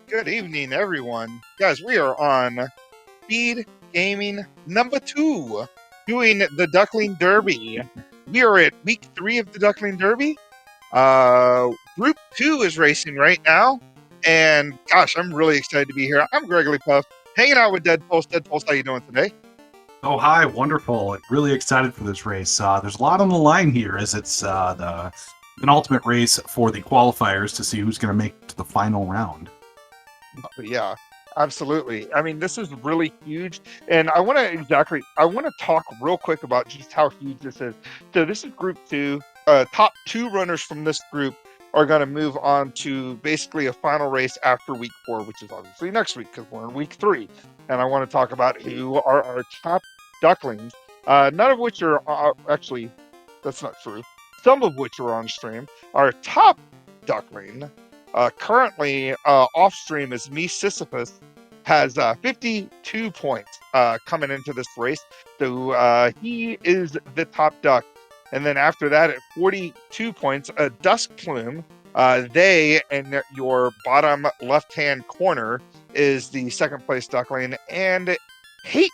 Good evening, everyone. Guys, we are on Speed Gaming number 2, doing the Duckling Derby. We are at week 3 of the Duckling Derby. Group 2 is racing right now, and gosh, I'm really excited to be here. I'm Gregory Puff, hanging out with Dead Pulse. Dead Pulse, how you doing today? Oh, hi, wonderful. Really excited for this race. There's a lot on the line here as it's the penultimate race for the qualifiers to see who's going to make it to the final round. Yeah, absolutely. I mean, this is really huge, and I want to talk real quick about just how huge this is. So this is Group 2. Top 2 runners from this group are going to move on to basically a final race after week 4, which is obviously next week because we're in week 3. And I want to talk about who are our top ducklings, none of which are actually, that's not true. Some of which are on stream. Our top duckling currently off stream is me Sisyphus has 52 points coming into this race, so he is the top duck. And then after that, at 42 points, Dusk Plume, they in your bottom left-hand corner is the second place duckling, and Hate,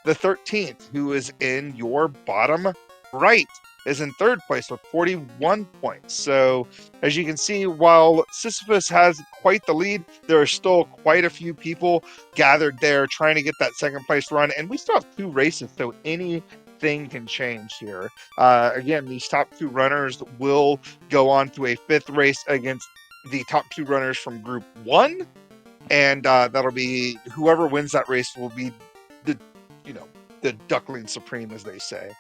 the 13th, who is in your bottom right, is in third place with 41 points. So as you can see, while Sisyphus has quite the lead, there are still quite a few people gathered there trying to get that second place run. And we still have 2 races, so anything can change here. Again, these top 2 runners will go on to a 5th race against the top 2 runners from Group 1. And that'll be whoever wins that race will be the Duckling Supreme, as they say.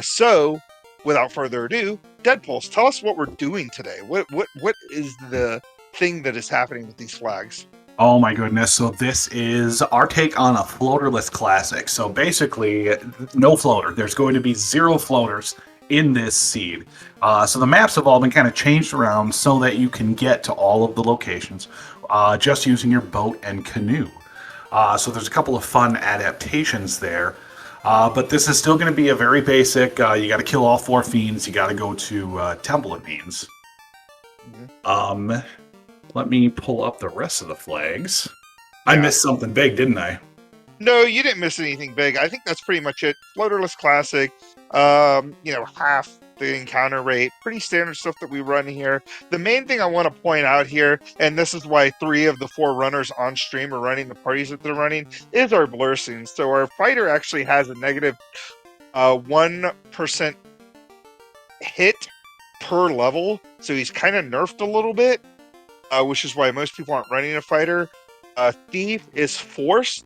So without further ado, Deadpulse, tell us what we're doing today. What is the thing that is happening with these flags? Oh my goodness, so this is our take on a floaterless classic. So basically, no floater. There's going to be 0 floaters in this seed. So the maps have all been kind of changed around so that you can get to all of the locations just using your boat and canoe. So there's a couple of fun adaptations there. But this is still going to be a very basic, you got to kill all 4 fiends, you got to go to temple, it means. Mm-hmm. Let me pull up the rest of the flags. I missed something big, didn't I? No, you didn't miss anything big. I think that's pretty much it. Floaterless classic, half the encounter rate, pretty standard stuff that we run here. The main thing I want to point out here, and this is why 3 of the 4 runners on stream are running the parties that they're running, is our blur scene. So our fighter actually has a negative 1% hit per level, so he's kind of nerfed a little bit, which is why most people aren't running a fighter. Thief is forced,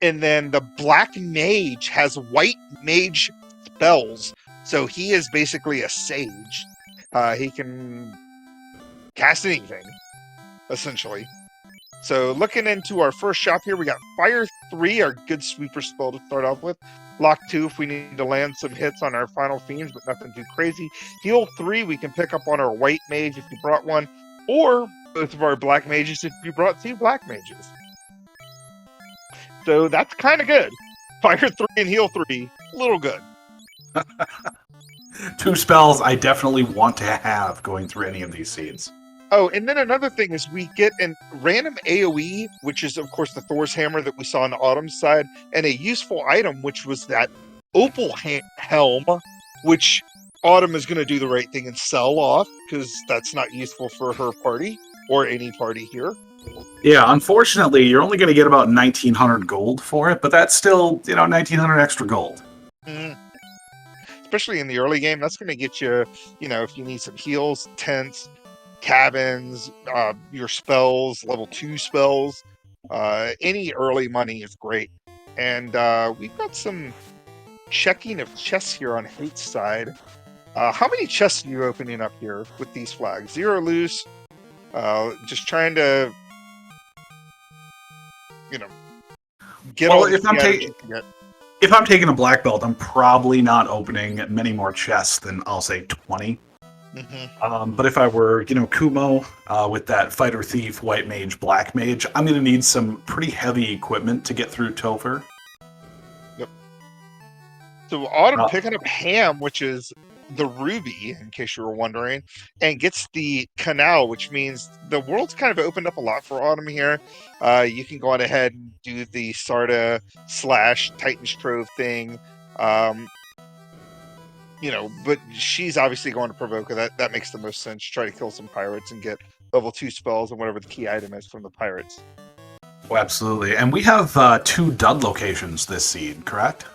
and then the black mage has white mage spells, so he is basically a sage. He can cast anything, essentially. So looking into our first shop here, we got Fire 3, our good sweeper spell to start off with. Lock 2 if we need to land some hits on our final fiends, but nothing too crazy. Heal 3 we can pick up on our white mage if you brought one, or both of our black mages if you brought 2 black mages. So that's kind of good. Fire 3 and heal 3, a little good. 2 spells I definitely want to have going through any of these seeds. Oh, and then another thing is we get a random AoE, which is, of course, the Thor's Hammer that we saw on the Autumn side, and a useful item, which was that Opal Helm, which Autumn is going to do the right thing and sell off, because that's not useful for her party, or any party here. Yeah, unfortunately, you're only going to get about 1,900 gold for it, but that's still, 1,900 extra gold. Especially in the early game, that's going to get you, if you need some heals, tents, cabins, your spells, level 2 spells, any early money is great. And we've got some checking of chests here on Hate's side. How many chests are you opening up here with these flags? 0 loose. Just trying to, get well, all if I'm taking a black belt, I'm probably not opening many more chests than, I'll say, 20. Mm-hmm. But if I were, Kumo, with that fighter, thief, white mage, black mage, I'm going to need some pretty heavy equipment to get through Topher. Yep. So Autumn picking up Ham, which is the ruby, in case you were wondering, and gets the canal, which means the world's kind of opened up a lot for Autumn here. You can go on ahead and do the Sarda / Titan's Trove thing. Um, but she's obviously going to provoke her. That makes the most sense. Try to kill some pirates and get level 2 spells and whatever the key item is from the pirates. Oh, absolutely. And we have 2 dud locations this seed, correct?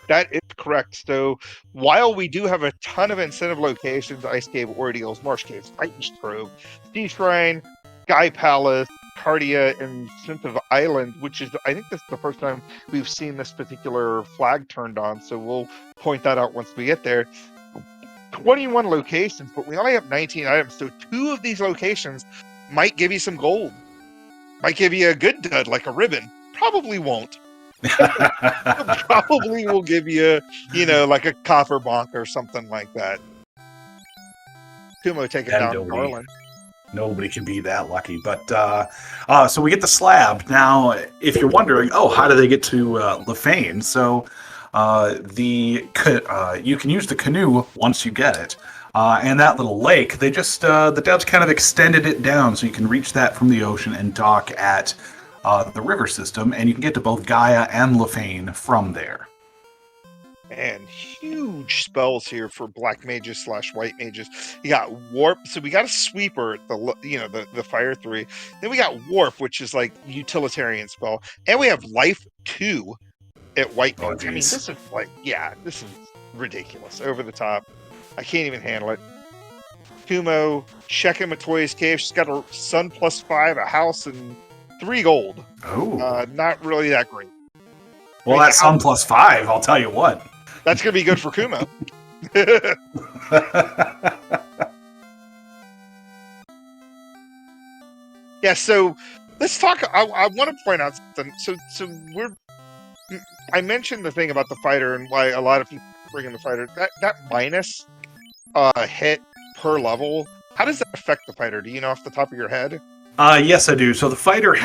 That is correct. So while we do have a ton of incentive locations, Ice Cave, Ordeals, Marsh Caves, Titan's Trove, Sea Shrine, Sky Palace, Cardia, and Sensitive Island, which is, I think this is the first time we've seen this particular flag turned on, so we'll point that out once we get there. 21 locations, but we only have 19 items, so 2 of these locations might give you some gold. Might give you a good dud, like a ribbon. Probably won't. Probably will give you, like a copper bonk or something like that. Kumo taking down Garland. Nobody can be that lucky. But so we get the slab. Now, if you're wondering, how do they get to Lefane? So you can use the canoe once you get it. And that little lake, they just the devs kind of extended it down so you can reach that from the ocean and dock at the river system, and you can get to both Gaia and Lefane from there. And huge spells here for black mages / white mages. You got warp, so we got a sweeper, the fire 3. Then we got warp, which is like utilitarian spell, and we have life 2 at white mage. I mean, this is ridiculous, over the top. I can't even handle it. Kumo checking Matoya's cave. She's got a sun +5, a house, and 3 gold. Oh, not really that great. Well, that sun +5, I'll tell you what. That's going to be good for Kumo. Yeah, so let's talk. I want to point out something. So I mentioned the thing about the fighter and why a lot of people bring in the fighter. That minus hit per level, how does that affect the fighter? Do you know off the top of your head? Yes, I do. So the fighter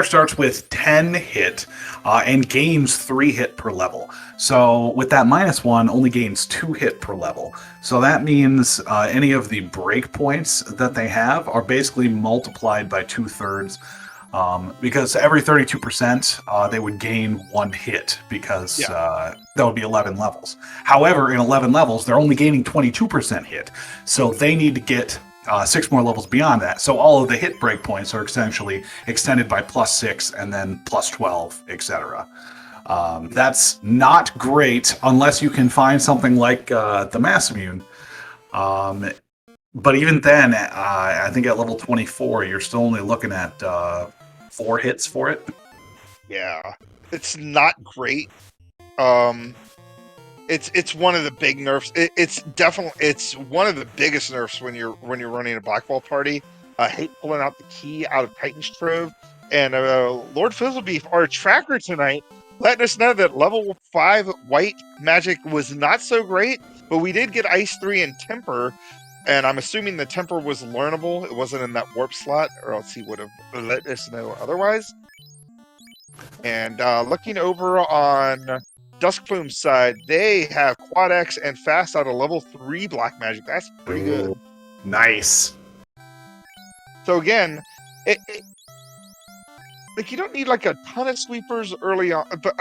starts with 10 hit and gains 3 hit per level. So with that -1, only gains 2 hit per level. So that means any of the breakpoints that they have are basically multiplied by 2/3. Because every 32%, they would gain 1 hit because that would be 11 levels. However, in 11 levels, they're only gaining 22% hit. So they need to get 6 more levels beyond that. So all of the hit breakpoints are essentially extended by +6 and then +12, etc. That's not great unless you can find something like the Mass Immune. But even then, I think at level 24, you're still only looking at 4 hits for it. Yeah, it's not great. It's one of the big nerfs. It's one of the biggest nerfs when you're running a Blackball party. I hate pulling out the key out of Titan's Trove. And Lord Fizzlebeef, our tracker tonight, letting us know that level 5 white magic was not so great, but we did get Ice 3 and Temper. And I'm assuming the Temper was learnable. It wasn't in that warp slot, or else he would have let us know otherwise. And looking over on Duskplume's side, they have Quad X and Fast out of level 3 black magic. That's pretty good. Nice. So again, you don't need like a ton of sweepers early on, but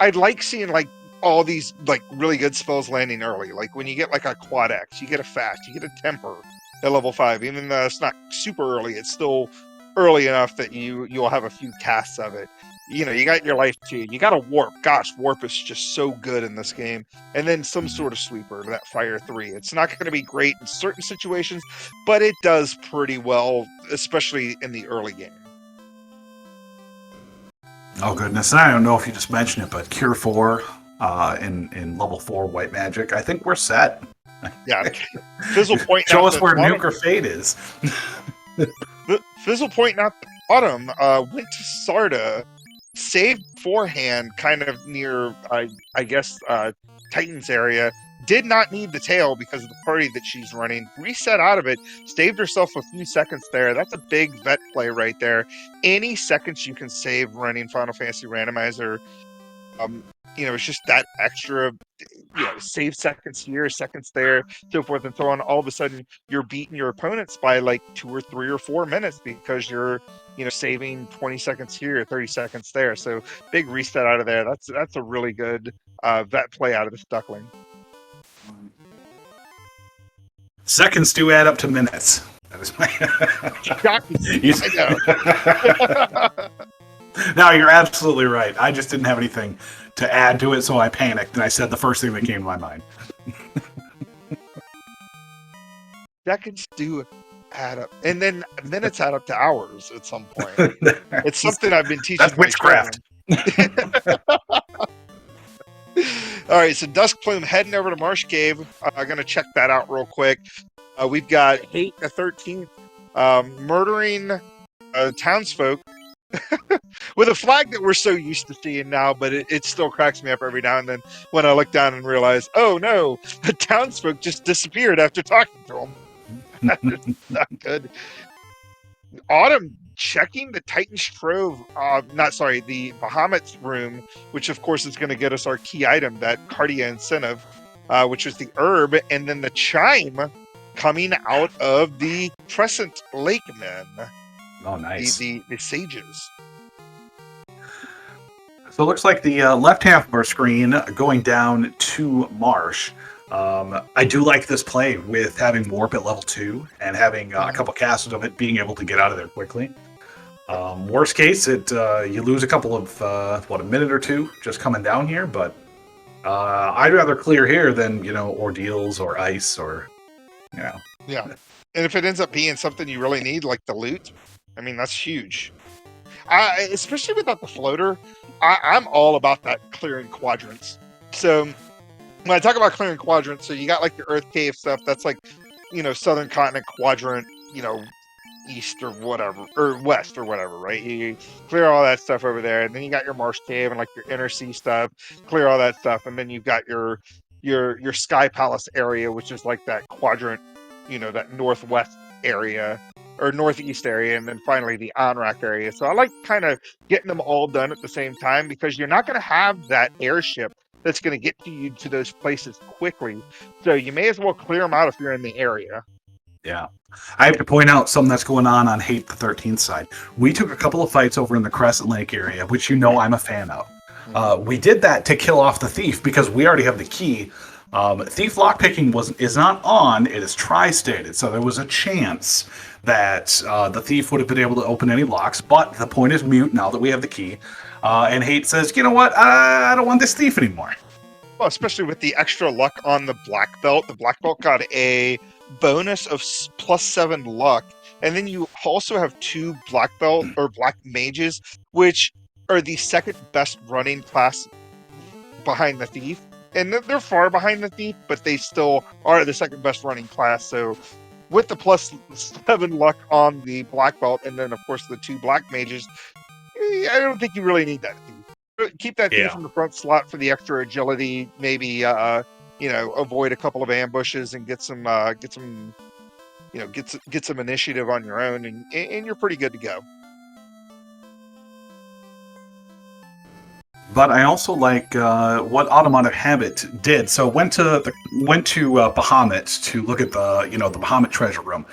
I'd like seeing like all these like really good spells landing early. Like when you get like a Quad X, you get a Fast, you get a Temper at level 5. Even though it's not super early, it's still early enough that you'll have a few casts of it. You got your life 2, you got a warp. Gosh, warp is just so good in this game. And then some sort of sweeper, that fire 3. It's not going to be great in certain situations, but it does pretty well, especially in the early game. Oh goodness, and I don't know if you just mentioned it, but Cure 4 in level 4 white magic, I think we're set. Yeah, Fizzle pointing Show out us where Nuke or Fate is. Fizzle pointing out the bottom went to Sarda, saved forehand, kind of near, I guess, Titan's area. Did not need the tail because of the party that she's running. Reset out of it, saved herself a few seconds there. That's a big vet play right there. Any seconds you can save running Final Fantasy Randomizer it's just that extra, save seconds here, seconds there, so forth and so on. All of a sudden, you're beating your opponents by like 2 or 3 or 4 minutes because you're, saving 20 seconds here, 30 seconds there. So big reset out of there. That's a really good vet play out of this duckling. Seconds do add up to minutes. That is my. Shocking. I know. No, you're absolutely right. I just didn't have anything to add to it, so I panicked and I said the first thing that came to my mind. Seconds do add up, and then minutes add up to hours at some point. It's something I've been teaching. That's witchcraft. All right, so Dusk Plume heading over to Marsh Cave. I'm going to check that out real quick. We've got Hate the 13th murdering townsfolk with a flag that we're so used to seeing now, but it still cracks me up every now and then when I look down and realize, oh no, the townsfolk just disappeared after talking to them. That's not good. Autumn checking the Titan's Trove, the Bahamut's room, which of course is going to get us our key item, that Cardia incentive, which is the herb, and then the chime coming out of the Crescent Lake Men. Oh, nice. The sages. So it looks like the left half of our screen going down to Marsh. I do like this play with having warp at level 2 and having a couple casts of it being able to get out of there quickly. Worst case, you lose a couple of a minute or two just coming down here, but I'd rather clear here than ordeals or ice or Yeah, and if it ends up being something you really need, like the loot, I mean that's huge. Especially without the floater, I'm all about that clearing quadrants. So when I talk about clearing quadrants, so you got like the Earth Cave stuff, that's like, Southern Continent quadrant, east or whatever, or west or whatever, right? You clear all that stuff over there, and then you got your Marsh Cave and like your Inner Sea stuff, clear all that stuff, and then you've got your Sky Palace area, which is like that quadrant, that northwest area or northeast area, and then finally the Onrak area. So I like kind of getting them all done at the same time, because you're not going to have that airship that's going to get you to those places quickly. So you may as well clear them out if you're in the area. Yeah. I have to point out something that's going on Hate the 13th side. We took a couple of fights over in the Crescent Lake area, which I'm a fan of. We did that to kill off the thief because we already have the key. Thief lockpicking is not on, it is tri-stated, so there was a chance that the thief would have been able to open any locks, but the point is mute now that we have the key. And Hate says, you know what, I don't want this thief anymore. Well, especially with the extra luck on the black belt. The black belt got a bonus of +7 luck, and then you also have 2 black belt or black mages, which are the second best running class behind the thief. And they're far behind the thief, but they still are the second best running class. So with the +7 luck on the black belt, and then of course the 2 black mages, I don't think you really need that thief. Keep that thief in the front slot for the extra agility. Maybe avoid a couple of ambushes and get some initiative on your own, and you're pretty good to go. But I also like what Automatic Habit did. So went to Bahamut to look at the the Bahamut treasure room,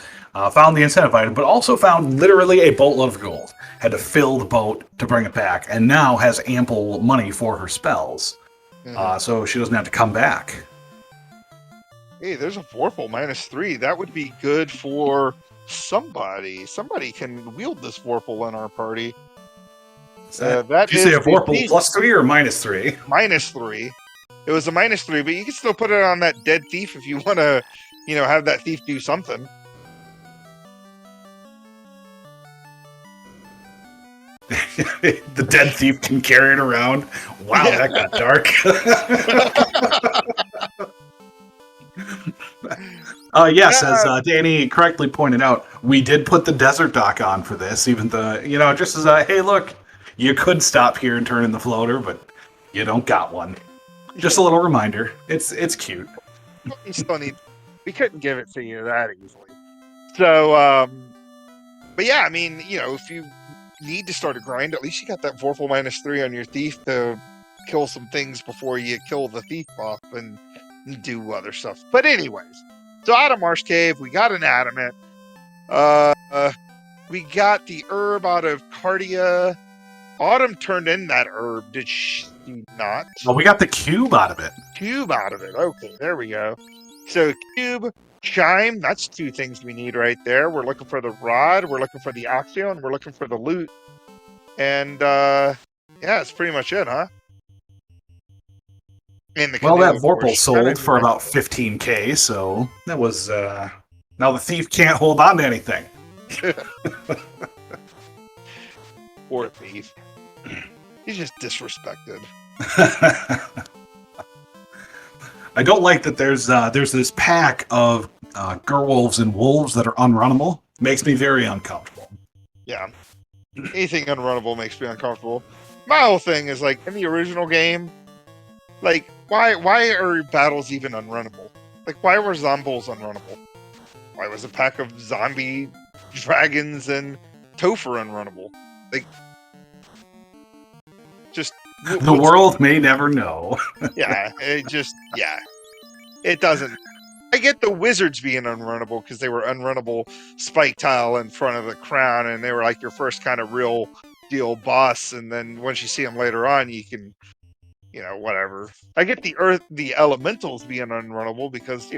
found the incentive item, but also found literally a boatload of gold. Had to fill the boat to bring it back, and now has ample money for her spells, so she doesn't have to come back. Hey, there's a Vorpal -3. That would be good for somebody. Somebody can wield this Vorpal in our party. Did you say a Vorpal +3 or -3? -3. It was a -3, but you can still put it on that dead thief if you want to, have that thief do something. The dead thief can carry it around. Wow, that got dark. Yes, as Danny correctly pointed out, we did put the desert dock on for this. Even just as hey, look, you could stop here and turn in the floater, but you don't got one. Just a little reminder. It's cute. You still need. We couldn't give it to you that easily. So, but yeah, I mean, if you need to start a grind, at least you got that Vorpal -3 on your thief to, kill some things before you kill the thief buff and do other stuff. But anyways, so out of Marsh Cave, we got an adamant. We got the herb out of Cardia. Autumn turned in that herb, did she not? Well, we got the cube out of it. Cube out of it. Okay, there we go. So cube, chime, that's 2 things we need right there. We're looking for the rod, we're looking for the axial, and we're looking for the loot. And yeah, that's pretty much it, huh? In the Well, canoe, that of course. Vorpal sold for about 15k, so that was now the thief can't hold on to anything. Poor thief. He's just disrespected. I don't like that there's this pack of gerwolves and wolves that are unrunnable. Makes me very uncomfortable. Yeah. Anything unrunnable makes me uncomfortable. My whole thing is like in the original game, like why are battles even unrunnable? Like why were zombies unrunnable? Why was a pack of zombie dragons and Topher unrunnable? Like just the world may never know. Yeah, it doesn't. I get the wizards being unrunnable because they were unrunnable spike tile in front of the crown, and they were like your first kind of real deal boss. And then once you see them later on, you can, whatever. I get the elementals being unrunnable because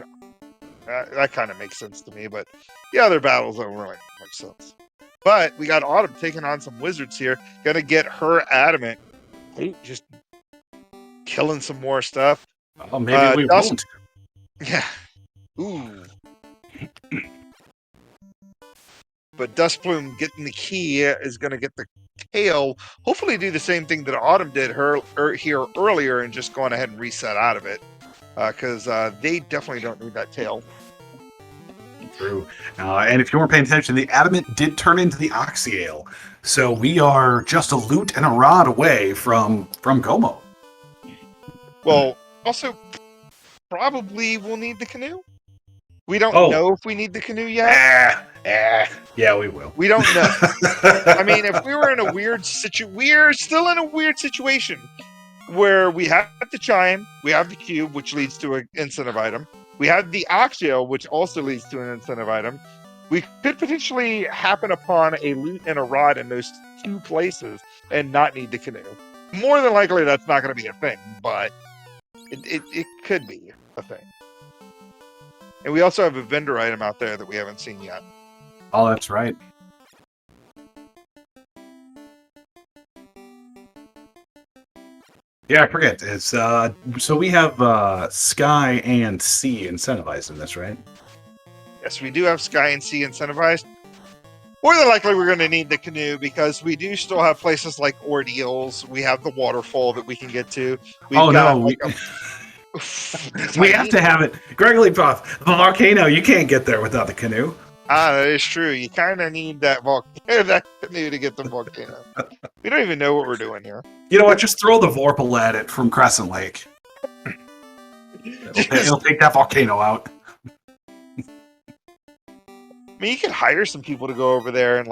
that kind of makes sense to me. But the other battles don't really make much sense. But we got Autumn taking on some wizards here. Gonna get her adamant. Just killing some more stuff. Oh, maybe we won't. Yeah. Ooh. But Dustplume getting the key is going to get the tail. Hopefully do the same thing that Autumn did here earlier and just going ahead and reset out of it. Because they definitely don't need that tail. True. And if you weren't paying attention, the adamant did turn into the oxyale. So we are just a loot and a rod away from Gomo. Well, also, probably we'll need the canoe. We don't know if we need the canoe yet. Yeah, we will. We don't know. I mean, if we were in a weird we're still in a weird situation where we have the chime, we have the cube, which leads to an incentive item. We have the axial, which also leads to an incentive item. We could potentially happen upon a loot and a rod in those 2 places and not need the canoe. More than likely, that's not going to be a thing, but it could be a thing. And we also have a vendor item out there that we haven't seen yet. Oh, that's right. Yeah, I forget. It's so we have Sky and Sea incentivized in this, right? Yes, we do have Sky and Sea incentivized. More than likely, we're going to need the canoe because we do still have places like Ordeals. We have the waterfall that we can get to. We have to have it. Gregory Puff, the volcano. You can't get there without the canoe. That is true. You kind of need that canoe to get the volcano. We don't even know what we're doing here. You know what? Just throw the Vorpal at it from Crescent Lake. It'll take that volcano out. I mean, you could hire some people to go over there and,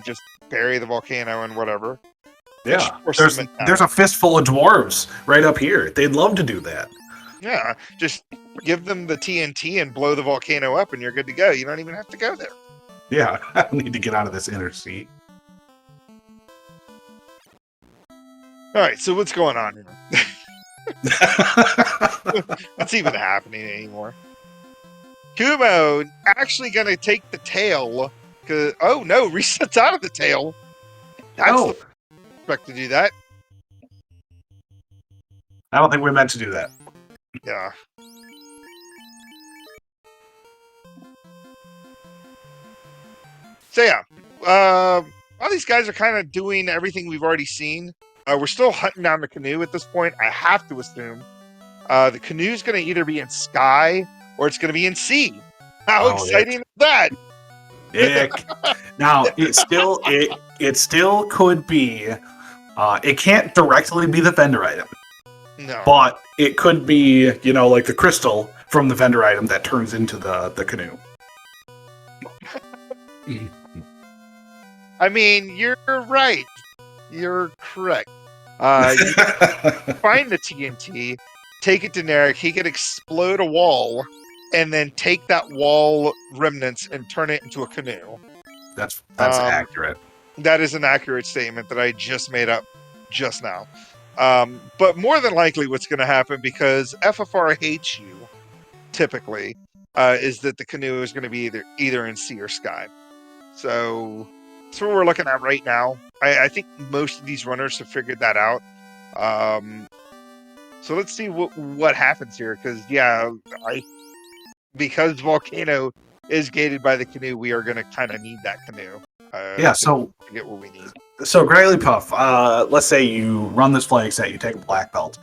just bury the volcano and whatever. Yeah, there's a fistful of dwarves right up here. They'd love to do that. Yeah, just give them the TNT and blow the volcano up and you're good to go. You don't even have to go there. Yeah, I don't need to get out of this inner seat. All right, so what's going on here? What's even happening anymore? Kumo actually going to take the tail. Oh, no, resets out of the tail. That's expect to do that. I don't think we're meant to do that. Yeah. So yeah, all these guys are kind of doing everything we've already seen. We're still hunting down the canoe at this point. I have to assume the canoe's going to either be in Sky or it's going to be in Sea. How exciting is that? Now it still could be. It can't directly be the vendor item. No. But it could be, like the crystal from the vendor item that turns into the canoe. I mean, you're right. You're correct. You find the TNT, take it to Narek. He can explode a wall, and then take that wall remnants and turn it into a canoe. That's Um, accurate. that is an accurate statement that I just made up just now. But more than likely, what's going to happen, because FFR hates you, typically, is that the canoe is going to be either in sea or sky. So that's what we're looking at right now. I think most of these runners have figured that out. So let's see what happens here, because because Volcano is gated by the canoe, we are going to kind of need that canoe So to get what we need. So, Gravely Puff, let's say you run this flag set, you take a black belt.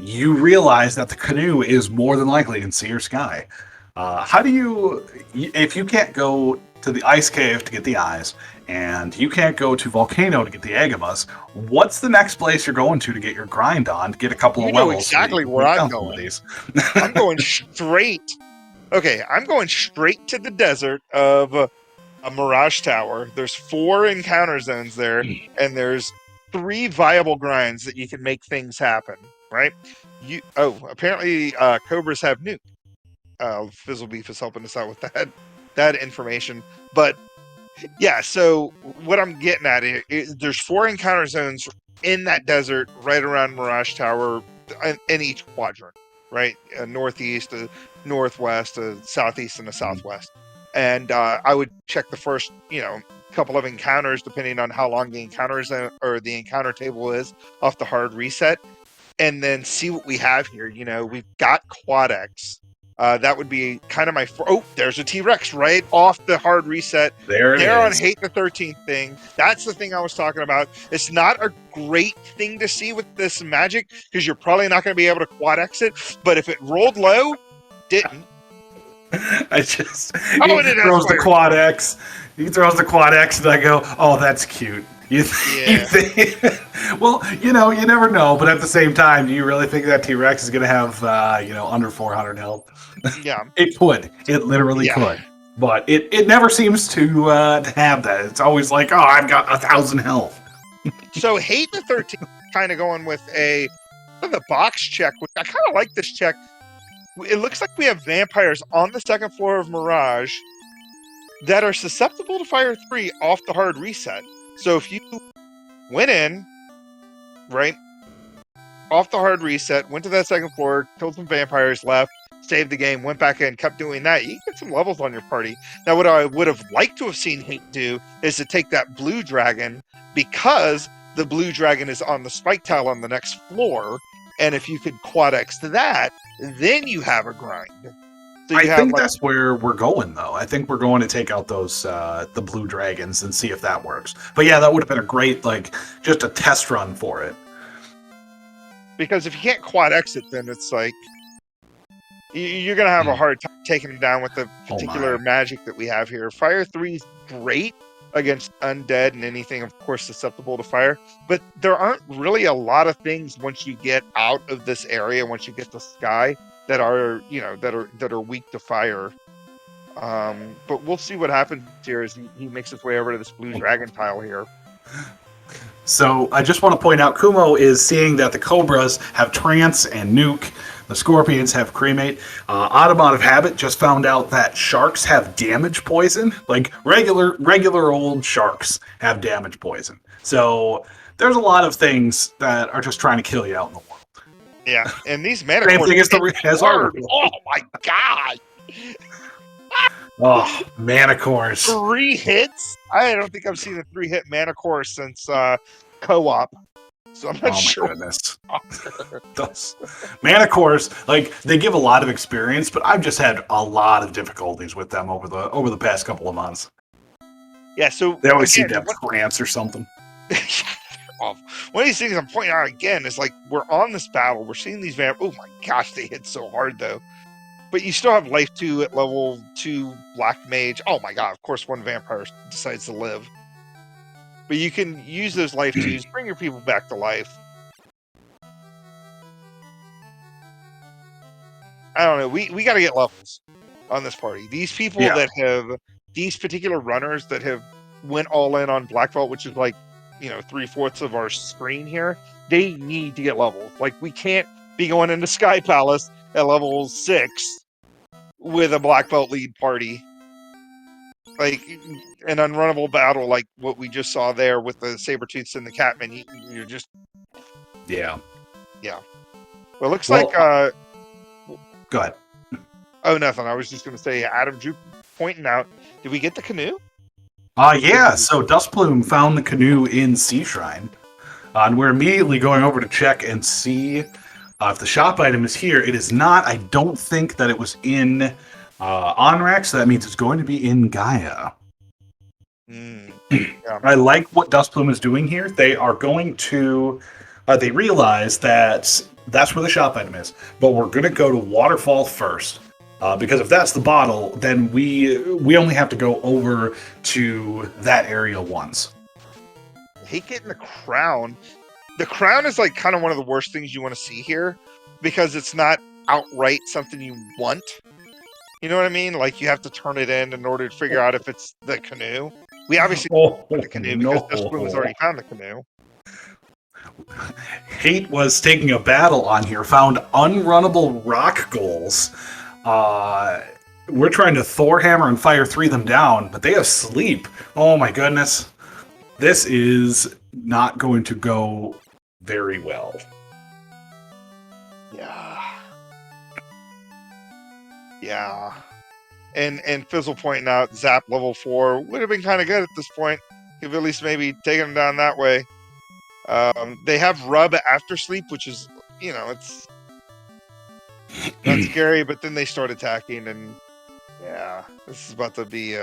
You realize that the canoe is more than likely in sea or sky. How do you, if you can't go to the ice cave to get the eyes, and you can't go to Volcano to get the agamas, what's the next place you're going to get your grind on to get a couple You of know levels? exactly where I'm going. I'm going straight. Okay, I'm going straight to the desert of a Mirage Tower. There's 4 encounter zones there, and there's 3 viable grinds that you can make things happen. Right? Apparently Cobras have nuke. Fizzle Beef is helping us out with that information. But yeah, so what I'm getting at is there's 4 encounter zones in that desert right around Mirage Tower in each quadrant, right? Northeast, northwest, southeast, and the southwest. And I would check the first, couple of encounters, depending on how long the encounters or the encounter table is, off the hard reset, and then see what we have here. We've got Quad X. That would be kind of my... there's a T-Rex right off the hard reset. There it They're on is. Hate the 13th thing. That's the thing I was talking about. It's not a great thing to see with this magic, because you're probably not going to be able to Quad X it, but if it rolled low, didn't. He throws the Quad X. He throws the Quad X, and I go, "Oh, that's cute." You think? Well, you never know. But at the same time, do you really think that T-Rex is going to have, under 400 health? Yeah, it could. It literally could. But it never seems to have that. It's always like, "Oh, I've got 1,000 health." So Hate the 13th, kind of going with the box check. Which I kind of like this check. It looks like we have vampires on the second floor of Mirage that are susceptible to Fire 3 off the hard reset. So if you went in, right, off the hard reset, went to that second floor, killed some vampires, left, saved the game, went back in, kept doing that, you get some levels on your party. Now, what I would have liked to have seen Hate do is to take that blue dragon, because the blue dragon is on the spike tile on the next floor, and if you could Quad X to that, then you have a grind. So I think that's where we're going, though. I think we're going to take out those the blue dragons and see if that works. But yeah, that would have been a great, just a test run for it. Because if you can't Quad X it, then it's like you're going to have a hard time taking them down with the particular magic that we have here. Fire 3 is great against undead and anything, of course, susceptible to fire. But there aren't really a lot of things once you get out of this area, once you get to sky, that are that are weak to fire. But we'll see what happens here as he makes his way over to this blue dragon tile here. So I just want to point out, Kumo is seeing that the Cobras have Trance and Nuke. The Scorpions have Cremate. Audemont of Habit just found out that sharks have damage poison. Like regular old sharks have damage poison. So there's a lot of things that are just trying to kill you out in the world. Yeah, and these mana same thing as hard. Oh my god! Oh, mana cores. 3 hits? I don't think I've seen a 3-hit mana core since co-op. So I'm not sure. Goodness. Those mana cores, they give a lot of experience, but I've just had a lot of difficulties with them over the past couple of months. Yeah, so they always seem to have trance or something. One of these things I'm pointing out again is we're on this battle, we're seeing these oh my gosh, they hit so hard though. But you still have life 2 at level 2 Black Mage. Oh my god, of course one vampire decides to live. But you can use those life 2s, bring your people back to life. I don't know, we gotta get levels on this party. These people that have, these particular runners that have went all in on Black Vault, which is 3/4 of our screen here. They need to get levels. Like, we can't be going into Sky Palace at level 6 with a black belt lead party. Like, an unrunnable battle like what we just saw there with the Sabertooths and the Catman. You're just, Yeah. yeah. Well, it looks Well, like, go ahead. oh, nothing. I was just going to say, Adam Drew pointing out, did we get the canoe? Yeah, so Dustplume found the canoe in Sea Shrine. And we're immediately going over to check and see if the shop item is here. It is not. I don't think that it was in Onrax, so that means it's going to be in Gaia. Yeah. I like what Dustplume is doing here. They are going to... they realize that that's where the shop item is, but we're going to go to Waterfall first. Because if that's the bottle, then we only have to go over to that area once. I hate getting the crown. The crown is like kind of one of the worst things you want to see here, because it's not outright something you want. You know what I mean? Like, you have to turn it in order to figure out if it's the canoe. We obviously found the canoe because Dustplume has already found the canoe. Hate was taking a battle on here, found unrunnable rock goals. We're trying to Thor hammer and fire 3 them down, but they have sleep. Oh my goodness. This is not going to go very well. Yeah. And Fizzle pointing out Zap level 4 would have been kind of good at this point. Could have at least maybe taken them down that way. They have Rub after sleep, which is, it's not scary, but then they start attacking, and yeah, this is about to be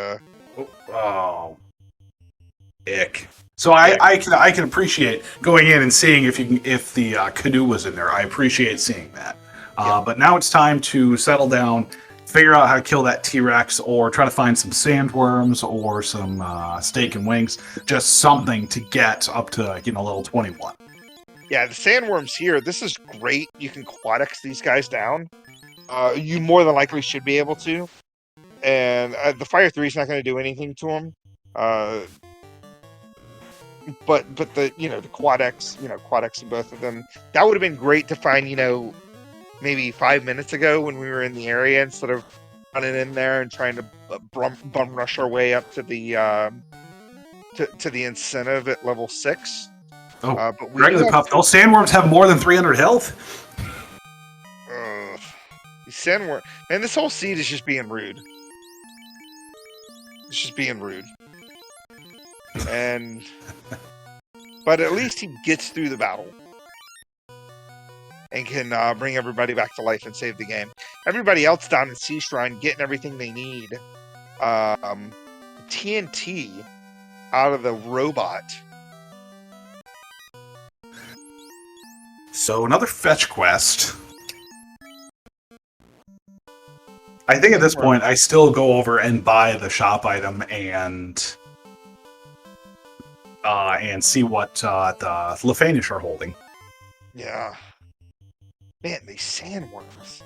ick. So I can appreciate going in and seeing if the canoe was in there. I appreciate seeing that. But now it's time to settle down, figure out how to kill that T-Rex, or try to find some sandworms or some steak and wings, just something to get up to level 21. Yeah, the sandworms here, this is great. You can quadex these guys down. You more than likely should be able to. And the Fire 3 is not going to do anything to them. But the the quadex, quadexing both of them, that would have been great to find, maybe 5 minutes ago when we were in the area, instead of running in there and trying to bum rush our way up to the to the incentive at level 6. But regular pup. Those sandworms have more than 300 health. These sandworm, man, this whole seed is just being rude. It's just being rude. But at least he gets through the battle and can bring everybody back to life and save the game. Everybody else down in Sea Shrine getting everything they need. TNT out of the robot. So another fetch quest. I think at this point I still go over and buy the shop item and see what the Lefanish are holding. Yeah. Man, these sandworms.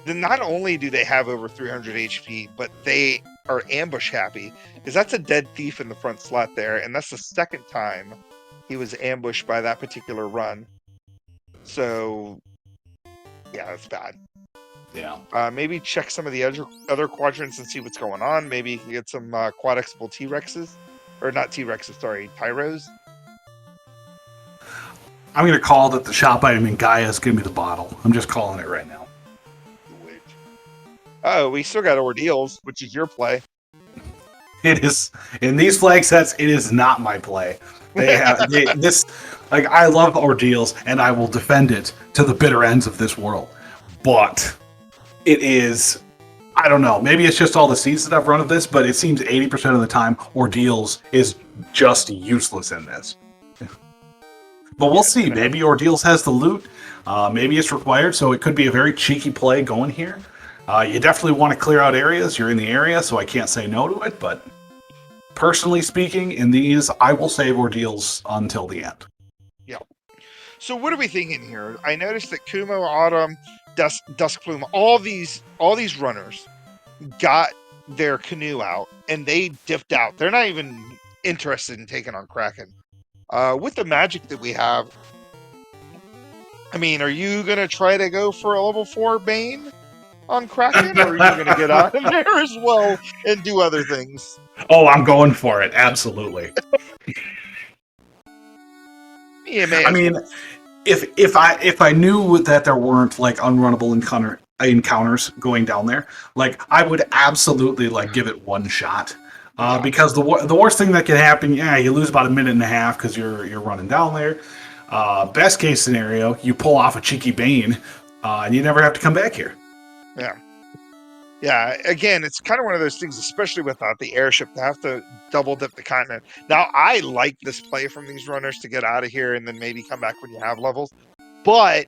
Then not only do they have over 300 HP, but they are ambush happy, because that's a dead thief in the front slot there, and that's the second time he was ambushed by that particular run. So, yeah, that's bad. Yeah. Maybe check some of the other quadrants and see what's going on. Maybe you can get some quadexable T-Rexes. Or not T-Rexes, sorry, Tyros. I'm going to call that the shop item in Gaia is going to be the bottle. I'm just calling it right now. Oh, we still got Ordeals, which is your play. It is. In these flag sets, it is not my play. They have this. Like, I love Ordeals, and I will defend it to the bitter ends of this world. But it is, I don't know, maybe it's just all the seeds that I've run of this, but it seems 80% of the time Ordeals is just useless in this. But we'll see. Maybe Ordeals has the loot. Maybe it's required, so it could be a very cheeky play going here. You definitely want to clear out areas. You're in the area, so I can't say no to it, but personally speaking, in these, I will save Ordeals until the end. Yeah. So what are we thinking here? I noticed that Kumo, Autumn, Duskplume, all these runners got their canoe out and they dipped out. They're not even interested in taking on Kraken. With the magic that we have, I mean, are you gonna try to go for a level 4 Bane on Kraken, or are you gonna get out of there as well and do other things? Oh, I'm going for it. Absolutely. You may I as mean, well. if I knew that there weren't like unrunnable encounters going down there, like I would absolutely like give it one shot. Yeah. Because the worst thing that can happen, yeah, you lose about a minute and a half because you're running down there. Best case scenario, you pull off a cheeky Bane, and you never have to come back here. Yeah. Yeah, again, it's kind of one of those things, especially without the airship, to have to double dip the continent. Now, I like this play from these runners to get out of here and then maybe come back when you have levels. But,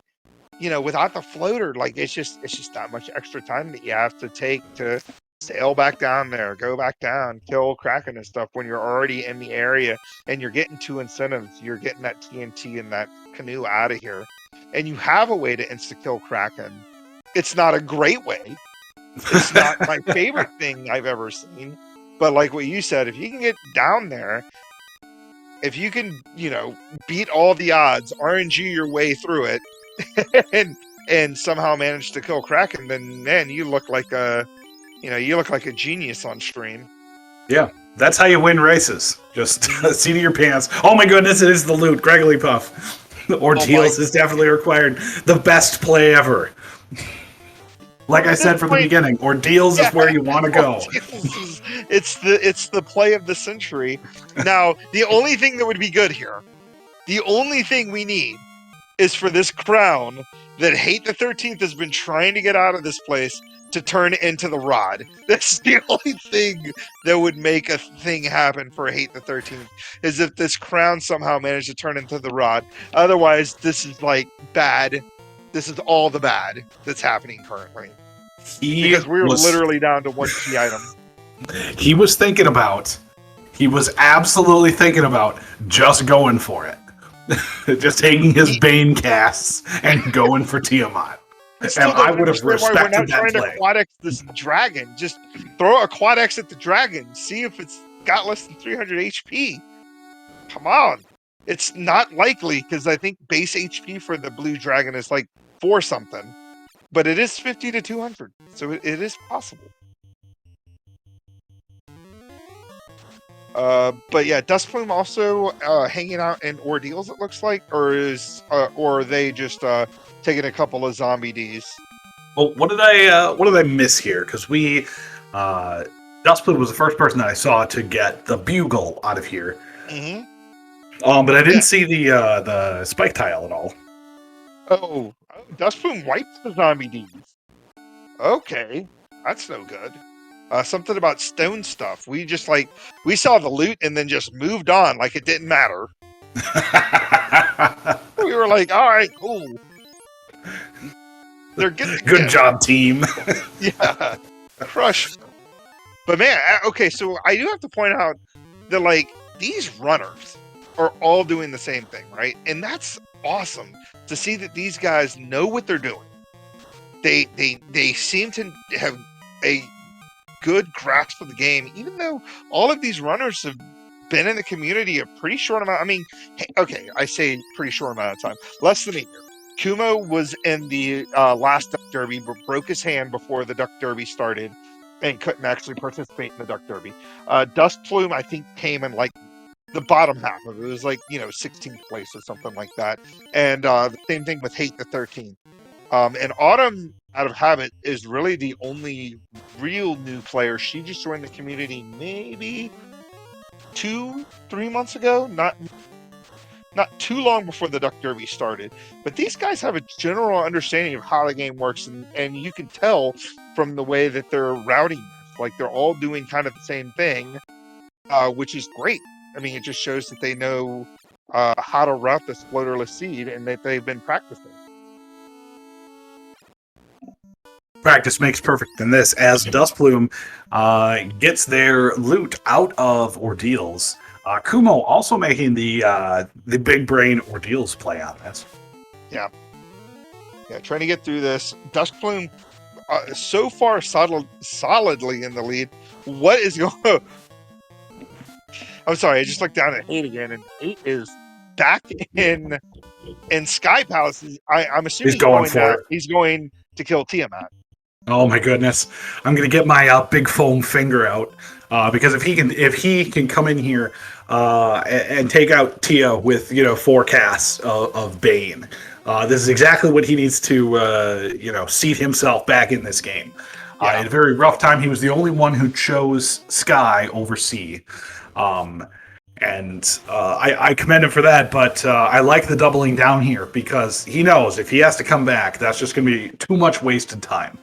without the floater, like it's just that much extra time that you have to take to sail back down there, go back down, kill Kraken and stuff when you're already in the area and you're getting 2 incentives. You're getting that TNT and that canoe out of here. And you have a way to insta-kill Kraken. It's not a great way. It's not my favorite thing I've ever seen, but like what you said, if you can get down there, if you can, beat all the odds, RNG your way through it, and somehow manage to kill Kraken, then man, you look like a genius on stream. Yeah, that's how you win races. Just seat of your pants. Oh my goodness, it is the loot. Gregory Puff. Ordeals is definitely required. The best play ever. Like I said from the beginning, Ordeals is where you want to go. It's the play of the century. Now, the only thing that would be good here, the only thing we need is for this crown that Hate the 13th has been trying to get out of this place to turn into the rod. That's the only thing that would make a thing happen for Hate the 13th, is if this crown somehow managed to turn into the rod. Otherwise, this is like bad. This is all the bad that's happening currently. Because we're literally down to one key item. He was absolutely thinking about just going for it. Just taking his Bane casts and going for Tiamat. And I would have respected that play. We're not trying to quad X this dragon. Just throw a quad X at the dragon. See if it's got less than 300 HP. Come on. It's not likely, because I think base HP for the blue dragon is like 4 something. But it is 50 to 200. So it is possible. But yeah, Dustplume also hanging out in Ordeals, it looks like, or are they just taking a couple of zombie Ds? Well, what did I miss here? Because Dustplume was the first person that I saw to get the bugle out of here. Mm-hmm. But I didn't see the spike tile at all. Oh, Dustplume wiped the zombie Ds. Okay, that's no good. Something about stone stuff. We saw the loot and then just moved on like it didn't matter. We were like, all right, cool. They're good job, team. Yeah, crush. But man, okay, so I do have to point out that these runners are all doing the same thing, right? And that's awesome to see that these guys know what they're doing. They seem to have a good grasp of the game, even though all of these runners have been in the community a pretty short amount. I mean, okay, I say pretty short amount of time, less than a year. Kumo was in the last Duck Derby, but broke his hand before the Duck Derby started and couldn't actually participate in the Duck Derby. Dustplume, I think, came in the bottom half of it. It was 16th place or something like that. And the same thing with Hate the 13th. And Autumn, out of habit, is really the only real new player. She just joined the community maybe 2-3 months ago. Not too long before the Duck Derby started. But these guys have a general understanding of how the game works, and you can tell from the way that they're routing this. Like, they're all doing kind of the same thing, which is great. I mean, it just shows that they know how to route this floaterless seed and that they've been practicing. Practice makes perfect in this, as Dustplume gets their loot out of Ordeals. Kumo also making the big brain Ordeals play on this. Yeah, trying to get through this. Dustplume so far solidly in the lead. What is going? I'm sorry, I just looked down at 8 again, and 8 is back Yeah. in Sky Palace. I'm assuming He's going for it. he's going to kill Tiamat. Oh my goodness! I'm gonna get my big foam finger out because if he can come in here and take out Tia with 4 casts of Bane, this is exactly what he needs to seat himself back in this game. Yeah. In a very rough time, he was the only one who chose Sky over Sea. And I commend him for that, but I like the doubling down here because he knows if he has to come back, that's just going to be too much wasted time.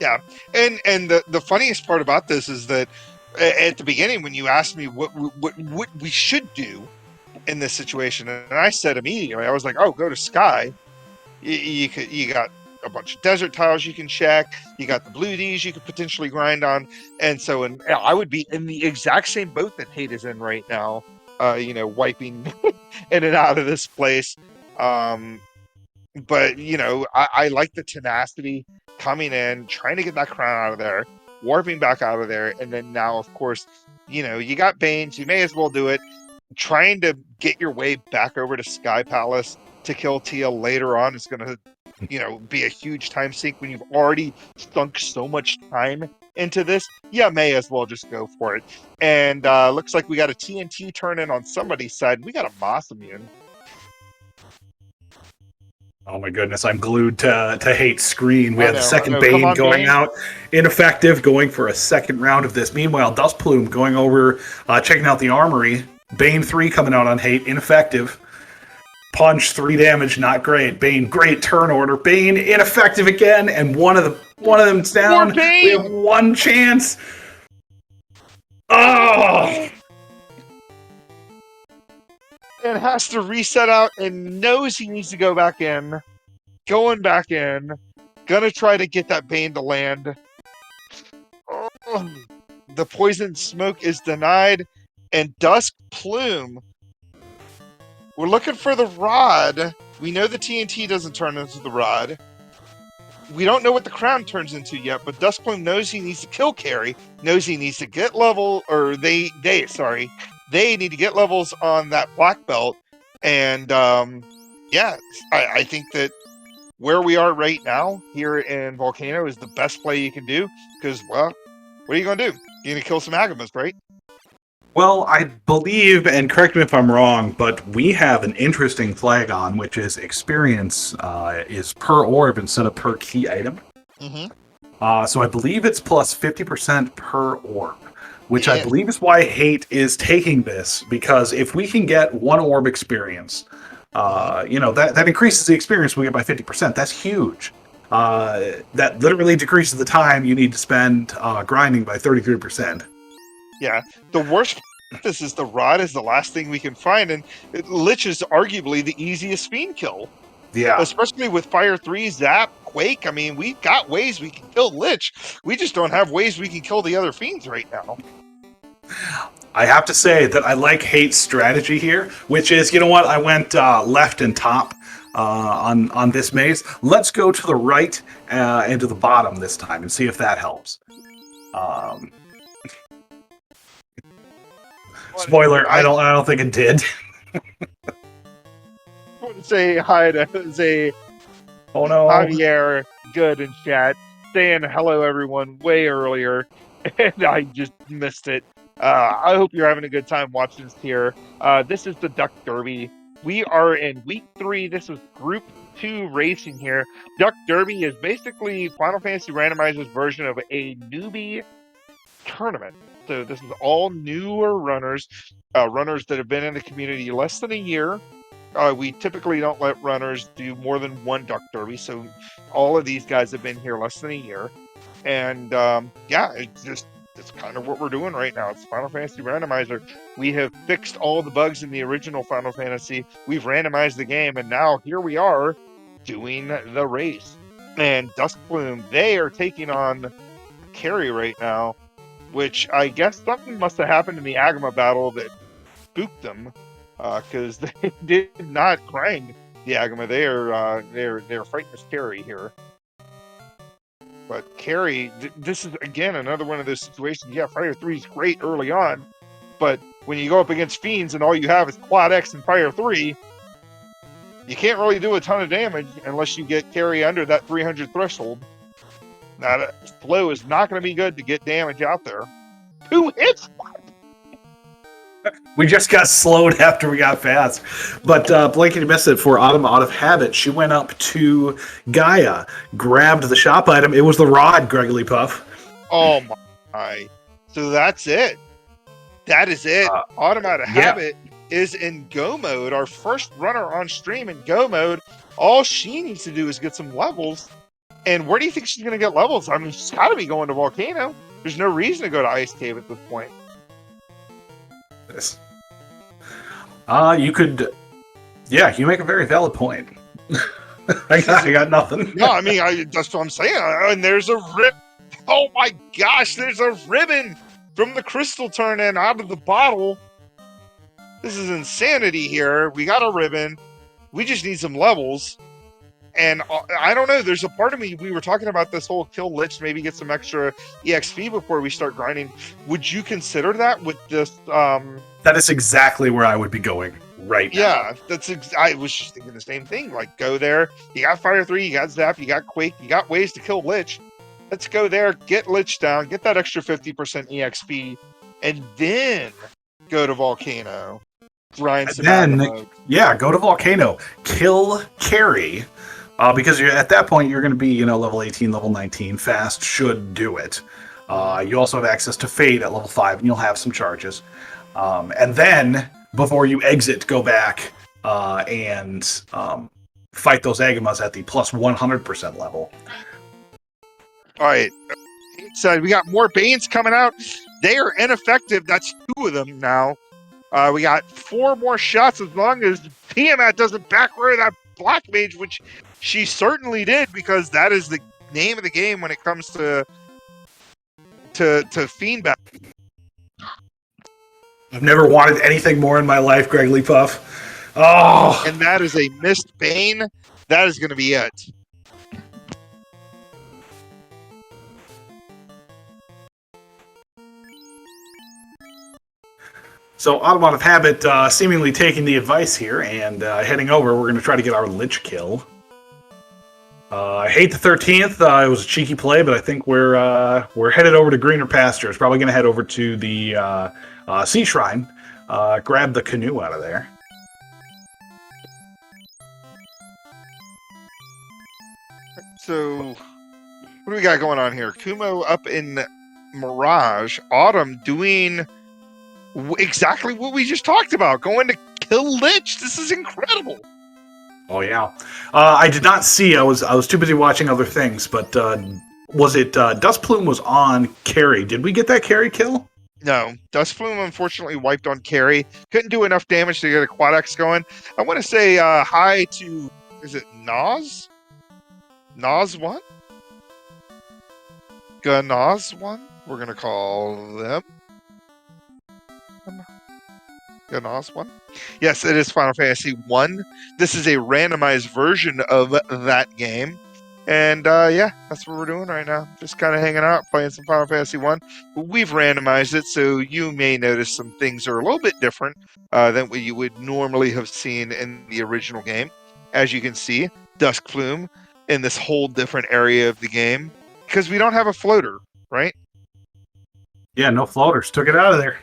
Yeah, and the funniest part about this is that at the beginning when you asked me what we should do in this situation, and I said immediately, I was like, oh, go to Sky. You got a bunch of desert tiles you can check. You got the blue Ds you could potentially grind on, and so I would be in the exact same boat that Hate is in right now. Wiping in and out of this place. But I like the tenacity coming in, trying to get that crown out of there, warping back out of there, and then now, of course, you got Banes. You may as well do it. Trying to get your way back over to Sky Palace to kill Tia later on is going to, be a huge time sink when you've already sunk so much time into this. Yeah, may as well just go for it. And looks like we got a TNT turn in on somebody's side. We got a Moss immune. Oh my goodness, I'm glued to Hate's screen. We have the second Come Bane on, going Bane. out. Ineffective, going for a second round of this. Meanwhile, Dustplume going over, checking out the armory. Bane 3 coming out on Hate, ineffective. Punch, 3 damage, not great. Bane, great turn order. Bane, ineffective again, and one of them's down. We have one chance. Oh! And has to reset out and knows he needs to go back in. Going back in. Gonna try to get that Bane to land. Oh, the poison smoke is denied. And Dusk Plume. We're looking for the rod. We know the TNT doesn't turn into the rod. We don't know what the crown turns into yet, but Dusk Plume knows he needs to kill Carrie, knows he needs to get level, or they need to get levels on that black belt. And I think that where we are right now here in Volcano is the best play you can do because, well, what are you going to do? You're going to kill some Agamas, right? Well, I believe, and correct me if I'm wrong, but we have an interesting flag on, which is experience is per orb instead of per key item. Mm-hmm. So I believe it's plus 50% per orb, which I believe is why Hate is taking this, because if we can get 1 orb experience, that increases the experience we get by 50%. That's huge. That literally decreases the time you need to spend grinding by 33%. Yeah, the worst part of this is the rod is the last thing we can find, and Lich is arguably the easiest Fiend kill. Yeah. Especially with Fire 3, Zap, Quake. I mean, we've got ways we can kill Lich. We just don't have ways we can kill the other Fiends right now. I have to say that I like Hate's strategy here, which is, you know what, I went left and top on this maze. Let's go to the right and to the bottom this time and see if that helps. Spoiler, I don't think it did. I want to say hi to Jose Javier Good in chat, saying hello everyone way earlier, and I just missed it. I hope you're having a good time watching this here. This is the Duck Derby. We are in week 3. This is group 2 racing here. Duck Derby is basically Final Fantasy Randomizer's version of a newbie tournament. So this is all newer runners, runners that have been in the community less than a year. We typically don't let runners do more than 1 Duck Derby, so all of these guys have been here less than a year. And it's kind of what we're doing right now. It's Final Fantasy Randomizer. We have fixed all the bugs in the original Final Fantasy. We've randomized the game, and now here we are doing the race. And Duskplume, they are taking on Carrie right now, which I guess something must have happened in the Agama battle that spooked them, because they did not grind the Agama. They're fighting as Carrie here. But Carrie, this is again another one of those situations. Yeah, Fire 3 is great early on, but when you go up against Fiends and all you have is Quad X and Fire 3, You can't really do a ton of damage unless you get carry under that 300 threshold. Now, that flow is not going to be good to get damage out there. 2 hits? We just got slowed after we got fast. But Blankety missed it for Autumn out of habit. She went up to Gaia, grabbed the shop item. It was the rod, Gregory Puff. Oh my. So that's it. That is it. Autumn out of habit is in go mode. Our first runner on stream in go mode. All she needs to do is get some levels. And where do you think she's going to get levels? I mean, she's got to be going to Volcano. There's no reason to go to Ice Cave at this point. You could, yeah, you make a very valid point. I got nothing. No, I mean, that's what I'm saying. And there's a rip. Oh my gosh, there's a ribbon from the crystal turn in out of the bottle. This is insanity here. We got a ribbon. We just need some levels. And I don't know, there's a part of me, we were talking about this whole kill lich, maybe get some extra EXP before we start grinding. Would you consider that with this? That is exactly where I would be going right now. Yeah, I was just thinking the same thing. Like, go there. You got Fire 3, you got Zap, you got Quake, you got ways to kill lich. Let's go there, get lich down, get that extra 50% EXP, and then go to Volcano. Grind some mode. Yeah, go to Volcano. Kill carry. Because at that point, you're going to be, level 18, level 19. Fast should do it. You also have access to Fade at level 5, and you'll have some charges. And then, before you exit, go back and fight those Agamas at the plus 100% level. All right. So we got more Banes coming out. They are ineffective. That's 2 of them now. We got 4 more shots as long as Tiamat doesn't back row that Black Mage, which she certainly did, because that is the name of the game when it comes to Fiend battle. I've never wanted anything more in my life, Gregory Puff. Oh! And that is a missed Bane. That is going to be it. So, out of habit, seemingly taking the advice here and heading over. We're going to try to get our Lich kill. I hate the 13th. It was a cheeky play, but I think we're headed over to greener pastures. Probably going to head over to the Sea Shrine. Grab the canoe out of there. So, what do we got going on here? Kumo up in Mirage. Autumn doing exactly what we just talked about, going to kill Lich. This is incredible. Oh yeah, I did not see. I was too busy watching other things. But was it Dust Plume was on carry? Did we get that carry kill? No, Dust Plume unfortunately wiped on carry. Couldn't do enough damage to get a quad X going. I want to say hi to, is it Nas? Nas one? Nas one? We're gonna call them. Nas one? Yes, it is Final Fantasy 1. This is a randomized version of that game. And yeah, that's what we're doing right now. Just kind of hanging out, playing some Final Fantasy 1. We've randomized it, so you may notice some things are a little bit different than what you would normally have seen in the original game. As you can see, Dusk Plume in this whole different area of the game. Because we don't have a floater, right? Yeah, no floaters. Took it out of there.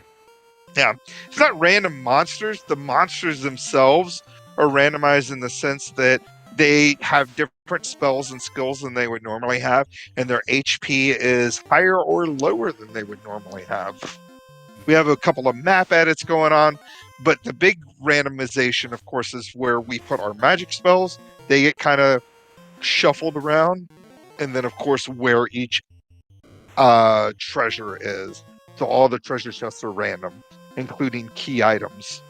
Yeah, it's not random monsters. The monsters themselves are randomized in the sense that they have different spells and skills than they would normally have, and their HP is higher or lower than they would normally have. We have a couple of map edits going on, but the big randomization, of course, is where we put our magic spells. They get kind of shuffled around, and then, of course, where each treasure is. So all the treasure chests are random, including key items.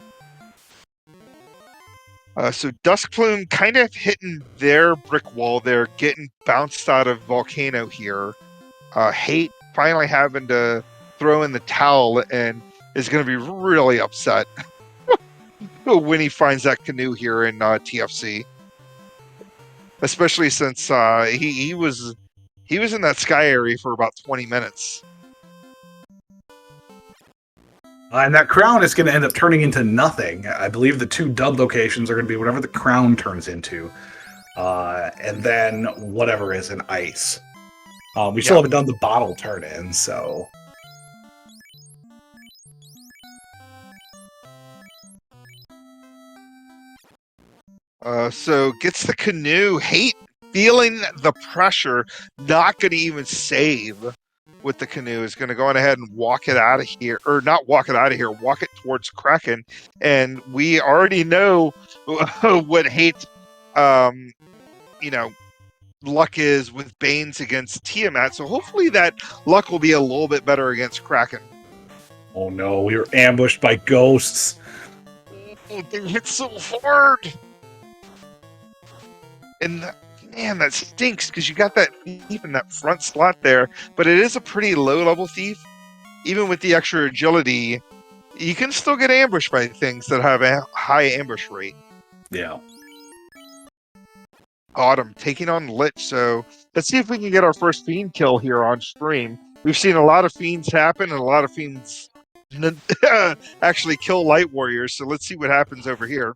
So Dusk Plume kind of hitting their brick wall there, getting bounced out of Volcano here. Hate finally having to throw in the towel and is going to be really upset when he finds that canoe here in TFC. Especially since he was in that sky area for about 20 minutes. And that crown is going to end up turning into nothing. I believe the 2 dud locations are going to be whatever the crown turns into. And then whatever is an ice. We still Yeah. haven't done the bottle turn in, so. So gets the canoe. Hate feeling the pressure. Not going to even save with the canoe. Is going to go on ahead and walk it out of here, or not walk it out of here. Walk it towards Kraken, and we already know what Hate, you know, luck is with Banes against Tiamat. So hopefully that luck will be a little bit better against Kraken. Oh no, we were ambushed by ghosts. Oh, they hit so hard. And man, that stinks because you got that thief in that front slot there. But it is a pretty low-level thief. Even with the extra agility, you can still get ambushed by things that have a high ambush rate. Yeah. Autumn taking on Lich. So let's see if we can get our first Fiend kill here on stream. We've seen a lot of Fiends happen and a lot of Fiends actually kill Light Warriors. So let's see what happens over here.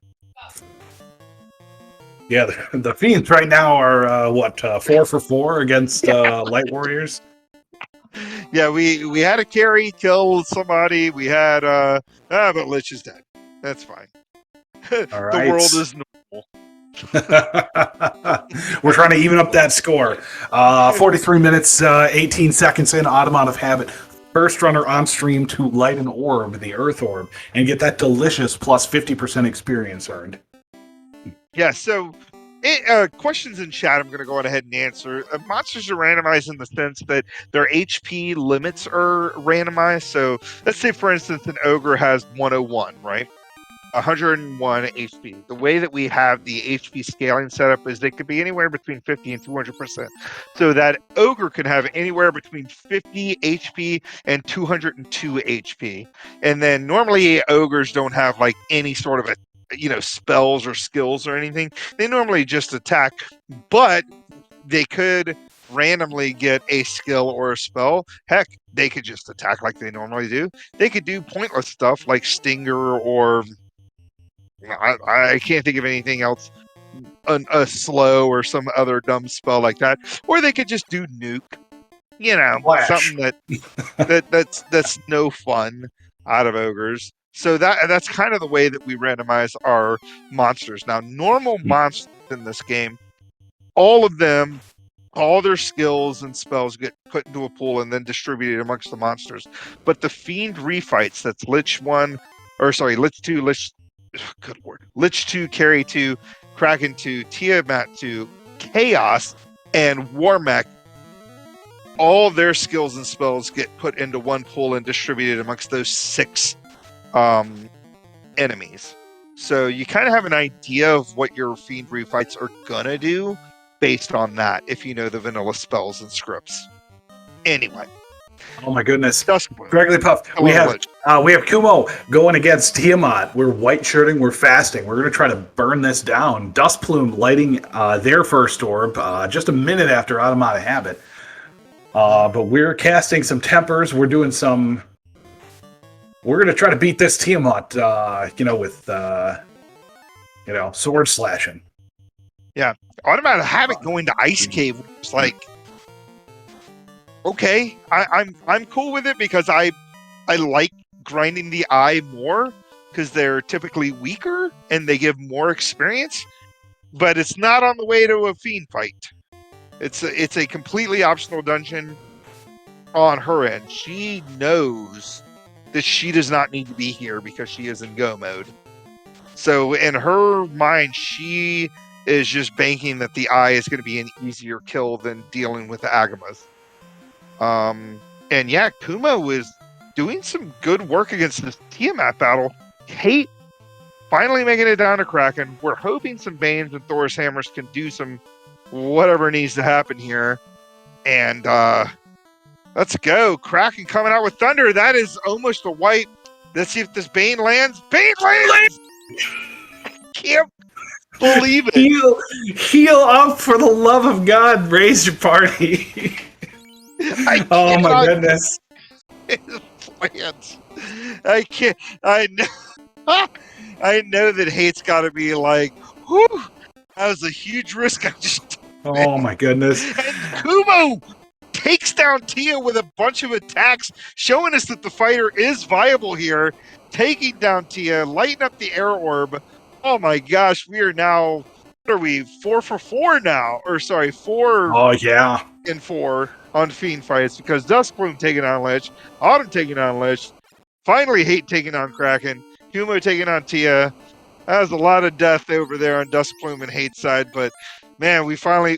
Yeah, the Fiends right now are, 4 for 4 against Light Warriors? Yeah, we had a carry kill somebody. We had, but Lich is dead. That's fine. All The right. world is normal. We're trying to even up that score. 43 minutes, 18 seconds in, Autumn out of habit. First runner on stream to light an orb, the Earth Orb, and get that delicious plus 50% experience earned. Yeah, so questions in chat I'm going to go on ahead and answer. Monsters are randomized in the sense that their HP limits are randomized. So let's say, for instance, an ogre has 101, right? 101 HP. The way that we have the HP scaling setup is they could be anywhere between 50 and 200%. So that ogre can have anywhere between 50 HP and 202 HP. And then normally ogres don't have like any sort of a spells or skills or anything. They normally just attack, but they could randomly get a skill or a spell. Heck, they could just attack like they normally do. They could do pointless stuff like Stinger or I can't think of anything else, a slow or some other dumb spell like that. Or they could just do nuke, Flash. something that's no fun out of ogres. So that's kind of the way that we randomize our monsters. Now, normal monsters in this game, all of them, all their skills and spells get put into a pool and then distributed amongst the monsters. But the Fiend refights, that's Lich 1, or sorry, Lich 2, good lord, Lich 2, Carry 2, Kraken 2, Tiamat 2, Chaos, and Warmech, all their skills and spells get put into one pool and distributed amongst those 6 enemies. So you kind of have an idea of what your Fiend refights are gonna do based on that, if you know the vanilla spells and scripts. Anyway. Oh my goodness. Duskblade. Gregory Puff, we have Kumo going against Tiamat. We're white shirting, we're fasting. We're going to try to burn this down. Dustplume lighting their first orb just a minute after Out of Habit. But we're casting some tempers. We're doing some... We're going to try to beat this Tiamat, with, sword slashing. Yeah. Automatic Habit going to Ice Cave was like... Okay, I'm cool with it because I like grinding the eye more because they're typically weaker and they give more experience, but it's not on the way to a Fiend fight. It's a completely optional dungeon on her end. She knows that she does not need to be here because she is in go mode. So in her mind, she is just banking that the eye is going to be an easier kill than dealing with the Agamas. And yeah, Kumo is doing some good work against this Tiamat battle. Hate finally making it down to Kraken. We're hoping some Banes and Thor's Hammers can do some whatever needs to happen here. And let's go. Kraken coming out with Thunder. That is almost a wipe. Let's see if this Bane lands. Bane lands! Can't believe it. Heal up for the love of God. Raise your party. Oh my goodness. Plans. I can't. I know. I know that hate's got to be like, whew, that was a huge risk I just took, man. Oh my goodness. And Kumo takes down Tia with a bunch of attacks, showing us that the fighter is viable here. Taking down Tia, lighting up the air orb. Oh my gosh, we are now. What are we? 4 for 4 now, or sorry, 4 Oh yeah. and 4 on Fiend fights because Duskbloom taking on Lich, Autumn taking on Lich, finally Hate taking on Kraken, Kumo taking on Tia. That was a lot of death over there on Duskbloom and Hate side, but man, we finally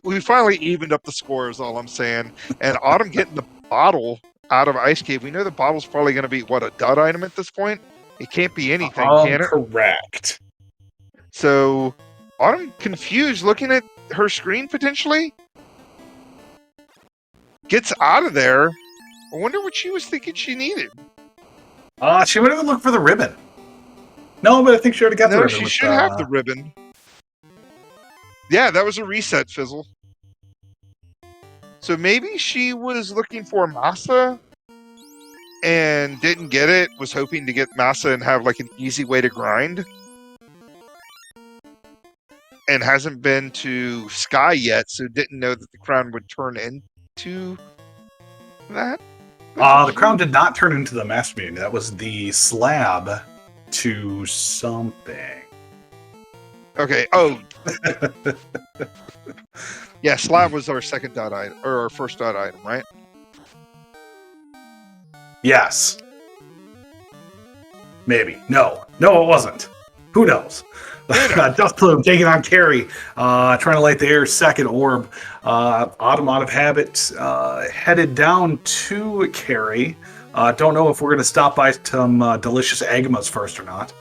evened up the scores. All I'm saying, and Autumn getting the bottle out of Ice Cave. We know the bottle's probably going to be what, a dud item at this point. It can't be anything, can it? Correct. So Autumn confused, looking at her screen potentially. Gets out of there. I wonder what she was thinking she needed. She would have looked for the ribbon. No, but I think she already got the No, ribbon. she with, should have the ribbon. Yeah, that was a reset, Fizzle. So maybe she was looking for Masa and didn't get it, was hoping to get Masa and have like an easy way to grind. And hasn't been to Sky yet, so didn't know that the crown would turn into that. The crown did not turn into the Master Mutiny. That was the slab to something. Okay. Oh. Yeah, slab was our second dot item, or our first dot item, right? Yes. Maybe. No, it wasn't. Who knows? Duskbloom taking on Carrie, trying to light the air's second orb. Autumn out of habit, headed down to Carrie. Don't know if we're going to stop by some delicious agamas first or not.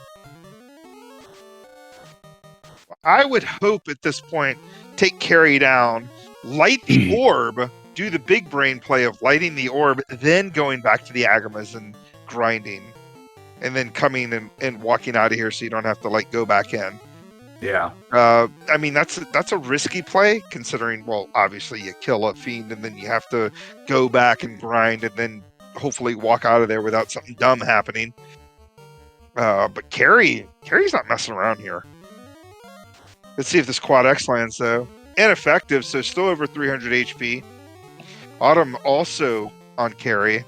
I would hope at this point, take Carrie down, light the orb, do the big brain play of lighting the orb, then going back to the agamas and grinding. And then coming and walking out of here so you don't have to like go back in. Yeah. I mean, that's a risky play considering, well, obviously you kill a fiend and then you have to go back and grind and then hopefully walk out of there without something dumb happening. But Carrie's not messing around here. Let's see if this Quad X lands though. Ineffective, so still over 300 HP. Autumn also on Carrie.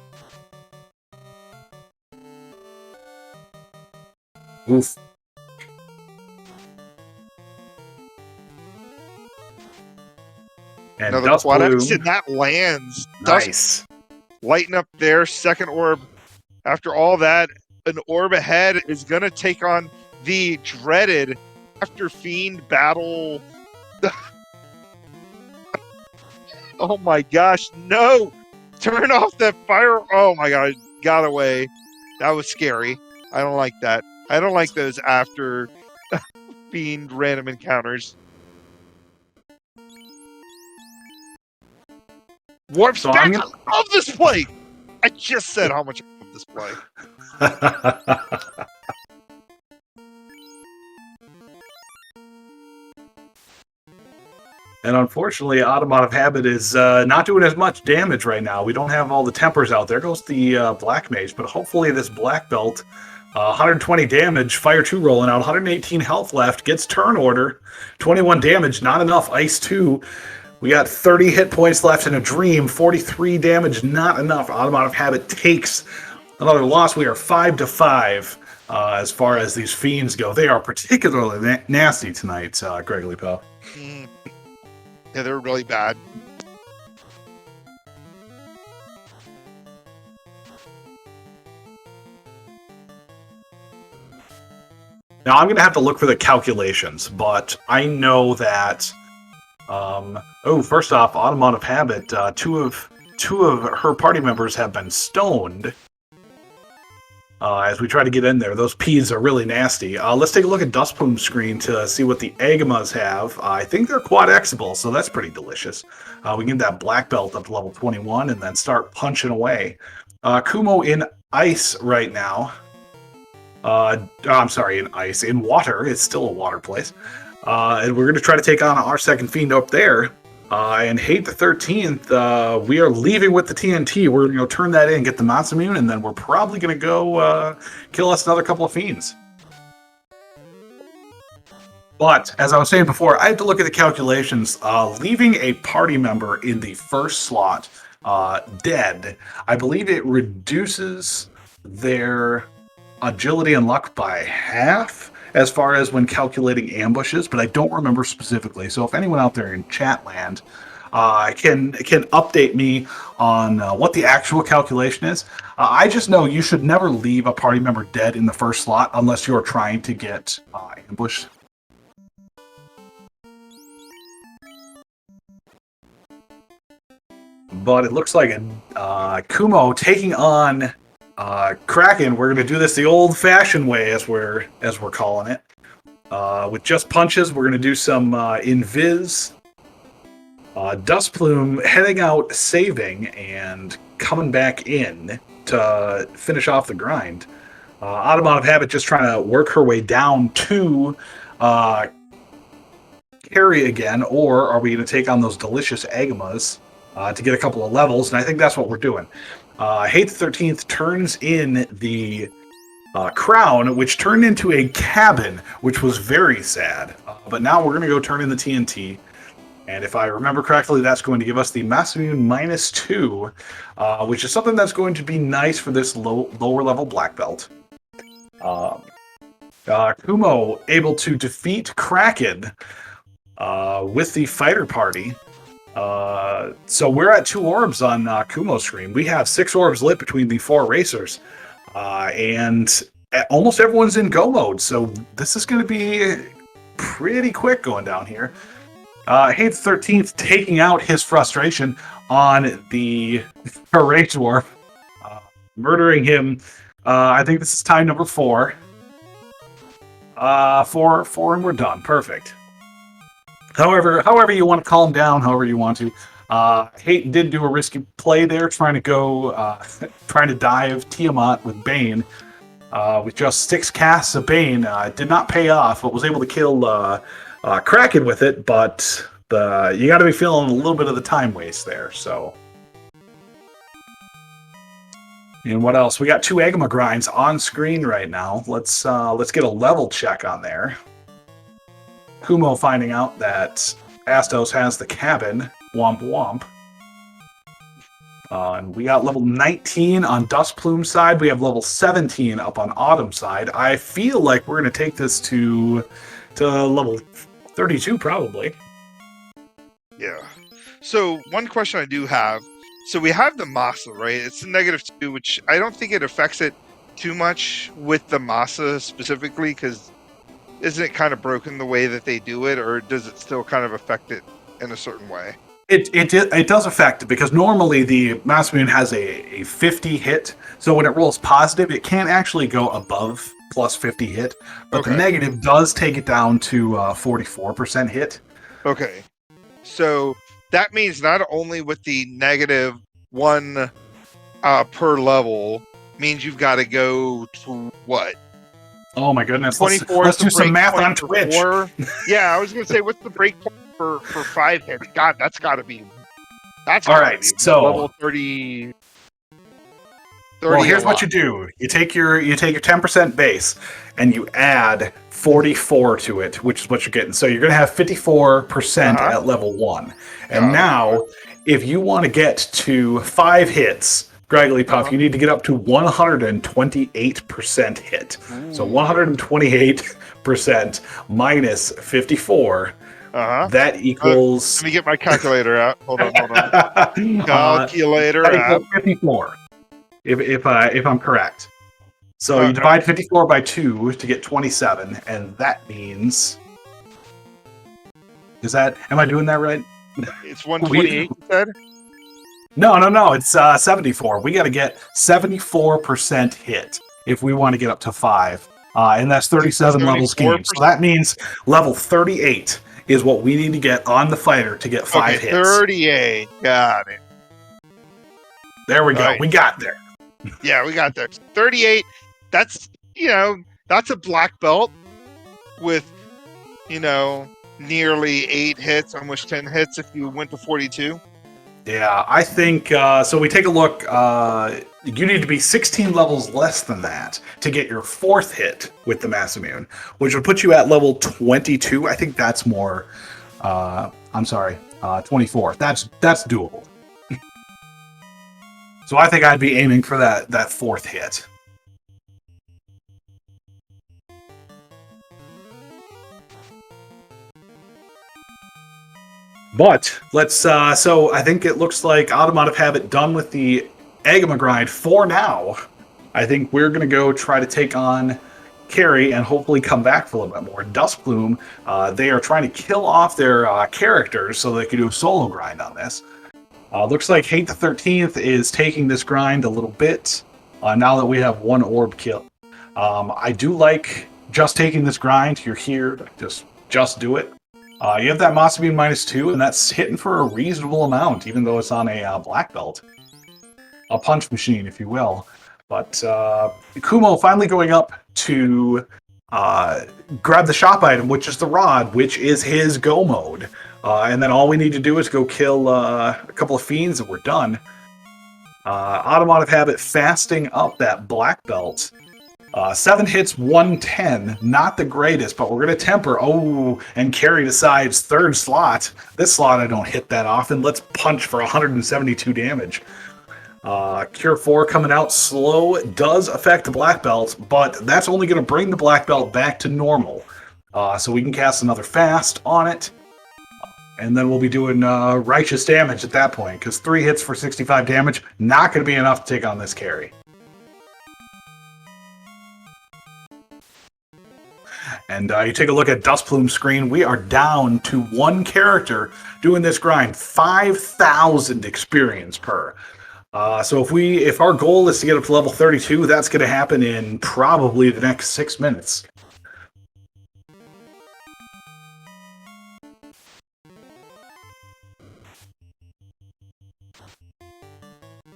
Oof. And Another Quad X, and that lands. Nice. Lighting up their second orb. After all that, an orb ahead is going to take on the dreaded after Fiend battle. Oh my gosh, no! Turn off that fire. Oh my god, got away. That was scary. I don't like that. I don't like those after Fiend random encounters. Warp's So back. I love this play. I just said how much I love this play. And unfortunately, Autumn out of habit is not doing as much damage right now. We don't have all the tempers out. There goes the black mage, but hopefully this black belt, 120 damage, fire 2 rolling out, 118 health left, gets turn order, 21 damage, not enough, ice 2. We got 30 hit points left in a dream, 43 damage, not enough. Autumn out of habit takes another loss. We are 5-5 as far as these fiends go. They are particularly nasty tonight, Gregory Poe. Yeah, they're really bad. Now, I'm going to have to look for the calculations, but I know that... first off, Autumn out of habit, two of her party members have been stoned. As we try to get in there, those peas are really nasty. Let's take a look at Duskbloom's screen to see what the agamas have. I think they're quad Xable, so that's pretty delicious. We can get that black belt up to level 21 and then start punching away. Kumo in ice right now. I'm sorry, in ice. In water. It's still a water place. And we're going to try to take on our second fiend up there. And Hate the 13th, we are leaving with the TNT. We're going to go turn that in, get the Masamune, and then we're probably going to go kill us another couple of Fiends. But, as I was saying before, I had to look at the calculations. Leaving a party member in the first slot dead, I believe it reduces their agility and luck by half as far as when calculating ambushes, but I don't remember specifically. So if anyone out there in chat land can update me on what the actual calculation is. I just know you should never leave a party member dead in the first slot unless you're trying to get ambushed. But it looks like Kumo taking on Kraken. We're going to do this the old-fashioned way, as we're calling it. With just punches, we're going to do some invis. Dust Plume heading out, saving, and coming back in to finish off the grind. Audemont of Habit just trying to work her way down to carry again, or are we going to take on those delicious Agamas to get a couple of levels? And I think that's what we're doing. Hate the 13th turns in the crown, which turned into a cabin, which was very sad. But now we're going to go turn in the TNT. And if I remember correctly, that's going to give us the Masamune -2, which is something that's going to be nice for this lower level black belt. Kumo able to defeat Kraken with the fighter party. So we're at 2 orbs on Kumo's screen. We have 6 orbs lit between the 4 racers. And almost everyone's in go mode. So this is going to be pretty quick going down here. Hate the 13th taking out his frustration on the Rage Dwarf, murdering him. I think this is time number 4. 4 and we're done. Perfect. However you want to calm down, however you want to. Hate did do a risky play there, trying to dive Tiamat with Bane. With just 6 casts of Bane, did not pay off, but was able to kill Kraken with it. But you got to be feeling a little bit of the time waste there. So, and what else? We got 2 Agama grinds on screen right now. Let's get a level check on there. Kumo finding out that Astos has the cabin. Womp womp. And we got level 19 on Dust Plume side. We have level 17 up on Autumn side. I feel like we're going to take this to level 32 probably. Yeah. So one question I do have. So we have the Masa, right? It's a -2, which I don't think it affects it too much with the Masa specifically, because isn't it kind of broken the way that they do it, or does it still kind of affect it in a certain way? It does affect it, because normally the Masamune has a 50 hit, so when it rolls positive, it can't actually go above plus 50 hit, but the negative does take it down to 44% hit. Okay. So that means not only with the -1 per level, means you've got to go to what? Oh my goodness. 24. Let's do some math on Twitch. Yeah, I was going to say, what's the break point for 5 hits? God, that's got to be... All right, so level 30... Well, here's what you do. You take your 10% base, and you add 44 to it, which is what you're getting. So you're going to have 54% at level 1. And now, if you want to get to 5 hits... Graggly Puff, you need to get up to 128% hit. So 128% minus 54. That equals... let me get my calculator out. Hold on. Calculator out. 54, if I'm correct. So you divide 54 by 2 to get 27, and that means... Am I doing that right? It's 128, you said? No, it's 74. We got to get 74% hit if we want to get up to 5. And that's 37 levels game. So that means level 38 is what we need to get on the fighter to get 5 hits. 38. Got it. There we go. Right. We got there. Yeah, we got there. 38. That's a black belt with you know, nearly 8 hits, almost 10 hits if you went to 42. Yeah, I think so. We take a look. You need to be 16 levels less than that to get your 4th hit with the Mass Immune, which would put you at level 22. I think that's more. I'm sorry, 24. That's doable. So I think I'd be aiming for that 4th hit. But let's. So I think it looks like Autumn Out of Habit done with the Agama grind for now. I think we're gonna go try to take on Carrie and hopefully come back for a little bit more. Duskbloom, they are trying to kill off their characters so they can do a solo grind on this. Looks like Hate the 13th is taking this grind a little bit now that we have 1 orb kill. I do like just taking this grind. You're here, just do it. You have that Masabi -2, and that's hitting for a reasonable amount, even though it's on a black belt. A punch machine, if you will. But Kumo finally going up to grab the shop item, which is the rod, which is his go mode. And then all we need to do is go kill a couple of fiends and we're done. Autumn Out of Habit fasting up that black belt. 7 hits, 110. Not the greatest, but we're going to temper. Oh, and Carrie decides 3rd slot. This slot I don't hit that often. Let's punch for 172 damage. Cure 4 coming out slow does affect the black belt, but that's only going to bring the black belt back to normal. So we can cast another fast on it. And then we'll be doing righteous damage at that point, because 3 hits for 65 damage, not going to be enough to take on this Carrie. And you take a look at Duskbloom's screen, we are down to 1 character doing this grind, 5,000 experience per. So if our goal is to get up to level 32, that's going to happen in probably the next 6 minutes.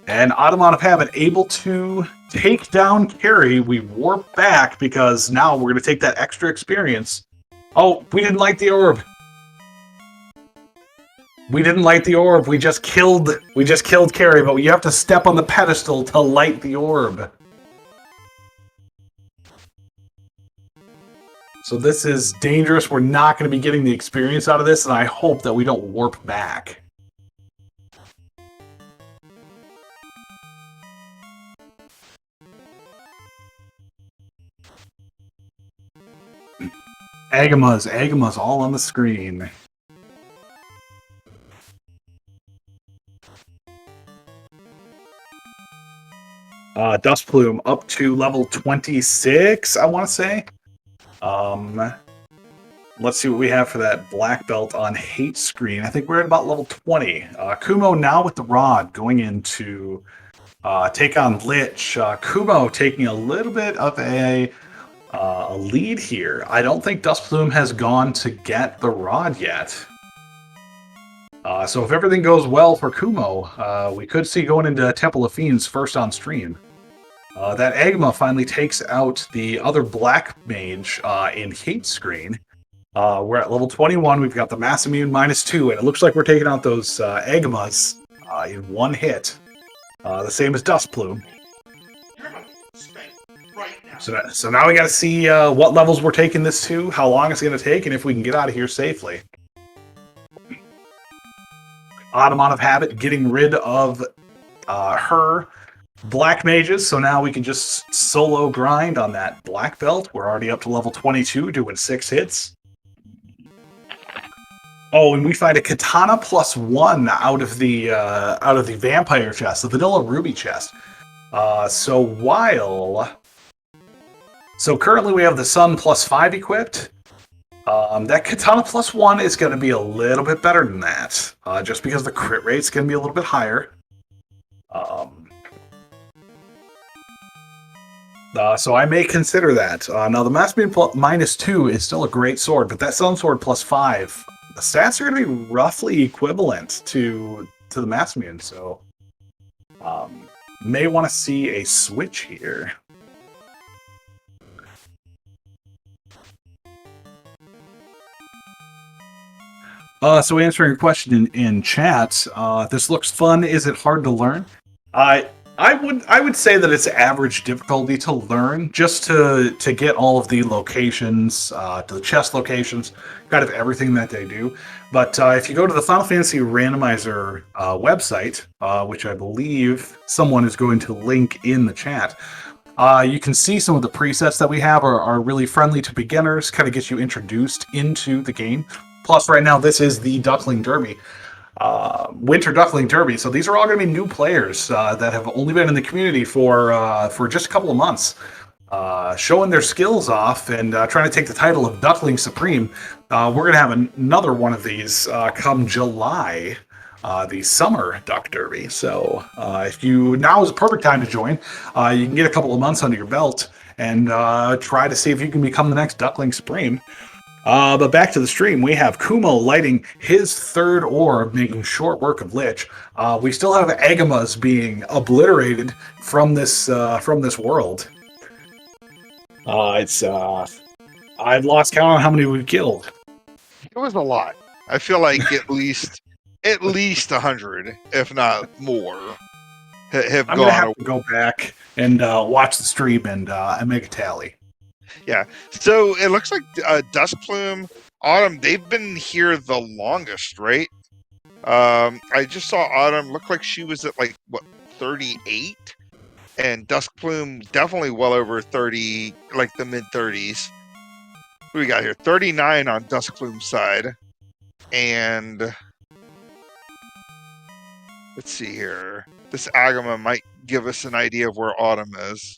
And Autumn Out of Habit able to take down Carrie. We warp back because now we're going to take that extra experience. Oh, we didn't light the orb. We didn't light the orb. We just killed Carrie, but you have to step on the pedestal to light the orb. So this is dangerous. We're not going to be getting the experience out of this, and I hope that we don't warp back. Agamas all on the screen. Duskbloom up to level 26, I want to say. Let's see what we have for that black belt on hate screen. I think we're at about level 20. Kumo now with the rod going into take on Lich. Kumo taking a little bit of a lead here. I don't think Duskbloom has gone to get the rod yet. So if everything goes well for Kumo, we could see going into Temple of Fiends first on stream. That Agama finally takes out the other black mage in hate screen. We're at level 21. We've got the Mass Immune -2, and it looks like we're taking out those Agamas in 1 hit. The same as Duskbloom. So now we got to see what levels we're taking this to, how long it's going to take, and if we can get out of here safely. Autumn Out of Habit getting rid of her black mages, so now we can just solo grind on that black belt. We're already up to level 22, doing 6 hits. Oh, and we find a katana +1 out of the vampire chest, the vanilla ruby chest. So currently we have the sun +5 equipped. That katana +1 is going to be a little bit better than that, just because the crit rate's going to be a little bit higher. So I may consider that. Now the Mass Beam -2 is still a great sword, but that Sun Sword +5, the stats are going to be roughly equivalent to the Mass Beam, so may want to see a switch here. So answering your question in chat, this looks fun. Is it hard to learn? I I would say that it's average difficulty to learn, just to get all of the locations, to the chest locations, kind of everything that they do. But if you go to the Final Fantasy Randomizer website, which I believe someone is going to link in the chat, you can see some of the presets that we have are really friendly to beginners, kind of gets you introduced into the game. Plus, right now, this is the Duckling Derby, Winter Duckling Derby. So these are all going to be new players that have only been in the community for just a couple of months, showing their skills off and trying to take the title of Duckling Supreme. We're going to have another one of these come July. The summer Duck Derby. So if you now is a perfect time to join. You can get a couple of months under your belt and try to see if you can become the next Duckling Supreme. But back to the stream, we have Kumo lighting his third orb, making short work of Lich. We still have Agamas being obliterated from this world. I've lost count on how many we've killed. It was a lot. I feel like at least 100, if not more, have I'm gone. gonna have to go back and watch the stream and make a tally. Yeah. So it looks like Duskplume, Autumn, they've been here the longest, right? I just saw Autumn look like she was at like what 38, and Duskplume definitely well over 30, like the mid 30s. What do we got here? 39 on Duskplume's side, and let's see here. This Agama might give us an idea of where Autumn is.